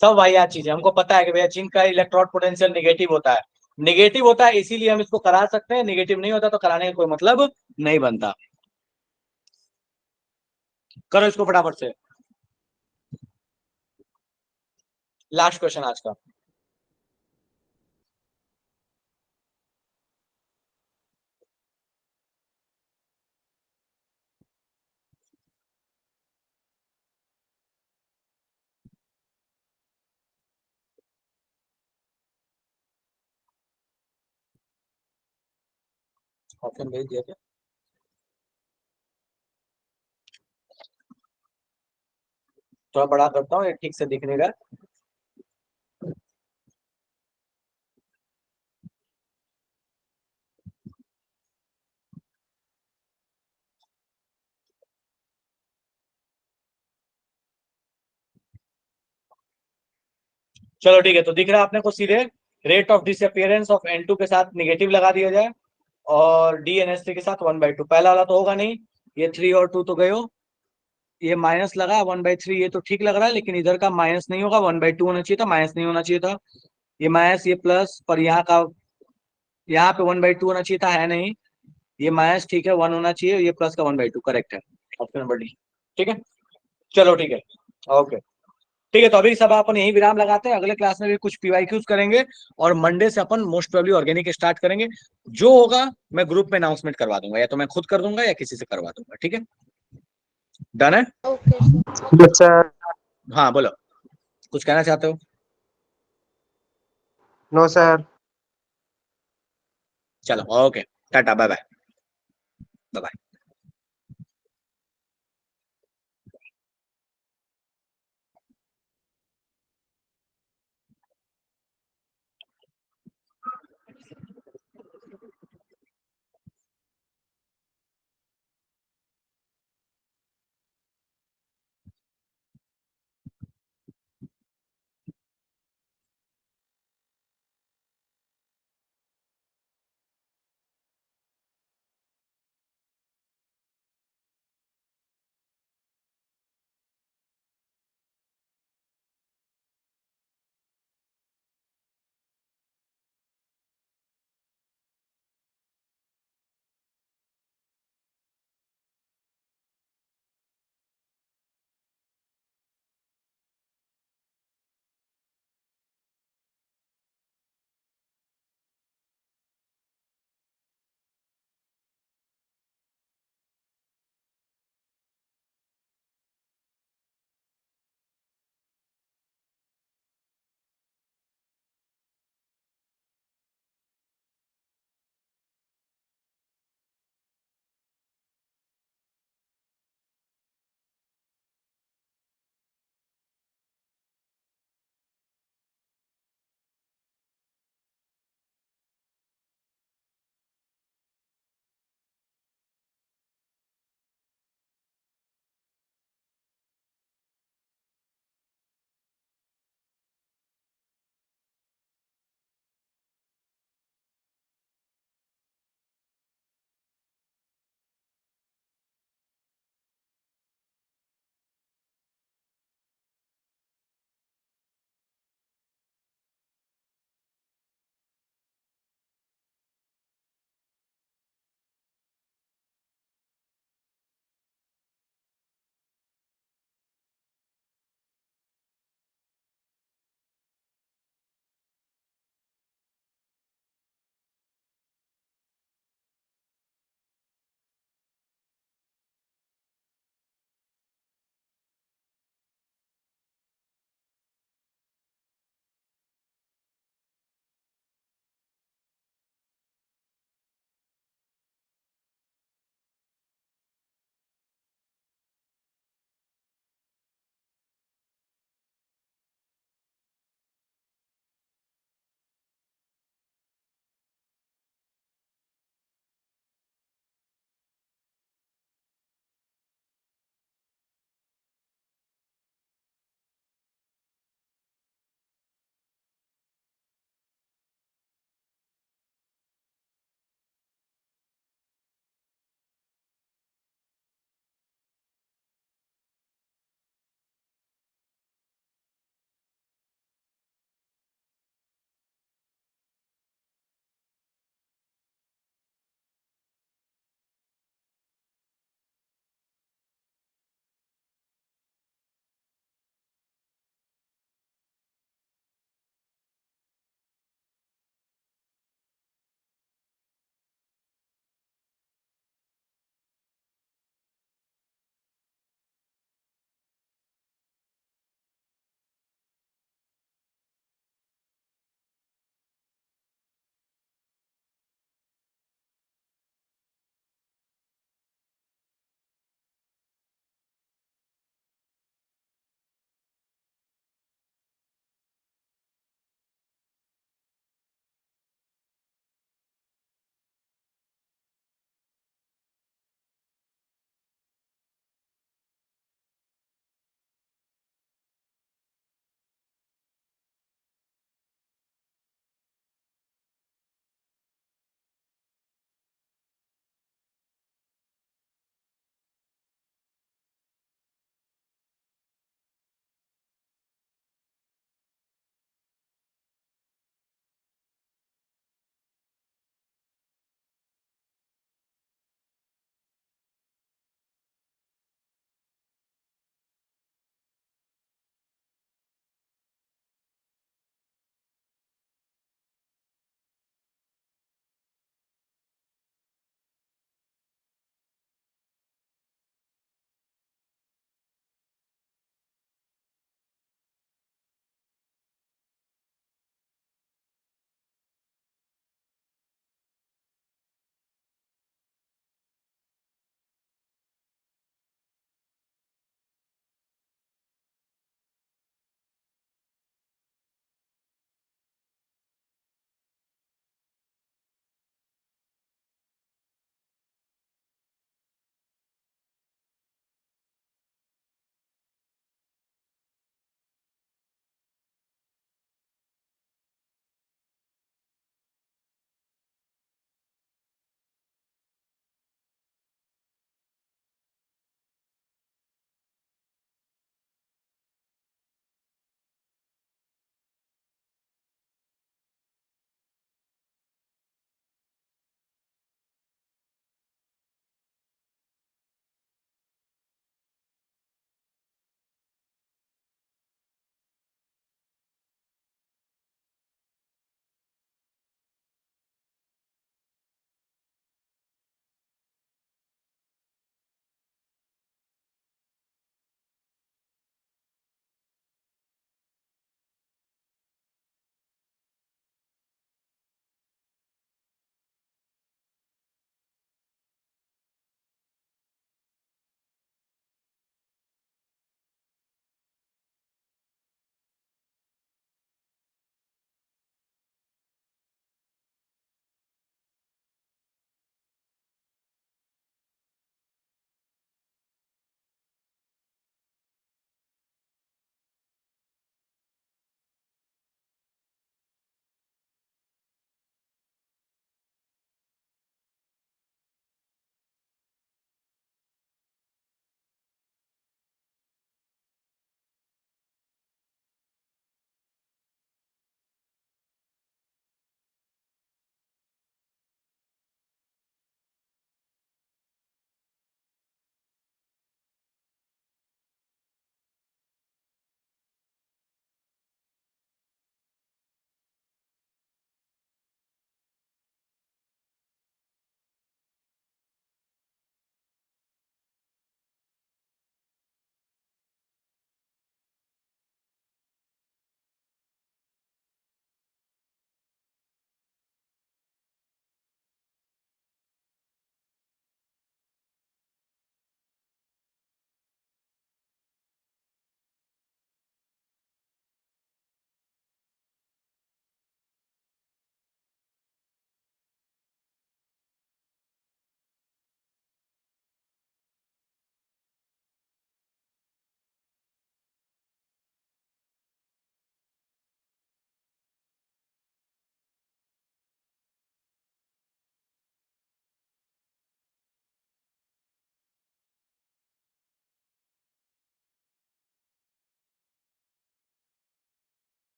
Speaker 1: सब वाहियात चीज है, हमको पता है कि भैया जिंक का इलेक्ट्रोड पोटेंशियल निगेटिव होता है, निगेटिव होता है इसीलिए हम इसको करा सकते हैं, निगेटिव नहीं होता तो कराने का कोई मतलब नहीं बनता। करो इसको फटाफट से, लास्ट क्वेश्चन आज का। ऑप्शन भेज दिया क्या? थोड़ा बड़ा करता हूँ, ये ठीक से दिख नहीं रहा। चलो ठीक है, तो दिख रहा है आपने को सीधे, rate of disappearance of N2 के साथ निगेटिव लगा दिया जाए और DNS3 के साथ 1/2। पहला वाला तो होगा नहीं, ये 3 और 2 तो गए हो, ये माइनस लगा 1/3, ये तो ठीक लग रहा है, लेकिन इधर का माइनस नहीं होगा, 1/2 होना चाहिए था, माइनस नहीं होना चाहिए था। ये माइनस ये प्लस, पर यहाँ का यहाँ पे 1/2 होना चाहिए था, है नहीं, ये माइनस ठीक है 1 होना चाहिए, ये प्लस का 1/2 करेक्ट है, ऑप्शन नंबर डी। ठीक है, चलो ठीक है, ओके ठीक है। तो अभी सब अपन यही विराम लगाते हैं, अगले क्लास में भी कुछ PYQs करेंगे और मंडे से अपन मोस्ट प्रोबेबली ऑर्गेनिक स्टार्ट करेंगे। जो होगा मैं ग्रुप में अनाउंसमेंट करवा दूंगा, या तो मैं खुद कर दूंगा या किसी से करवा दूंगा। ठीक है, डन है?
Speaker 2: Okay sir.
Speaker 7: Yes sir.
Speaker 1: हाँ बोलो, कुछ कहना चाहते हो?
Speaker 7: No sir.
Speaker 1: चलो okay, tata, bye bye, bye bye.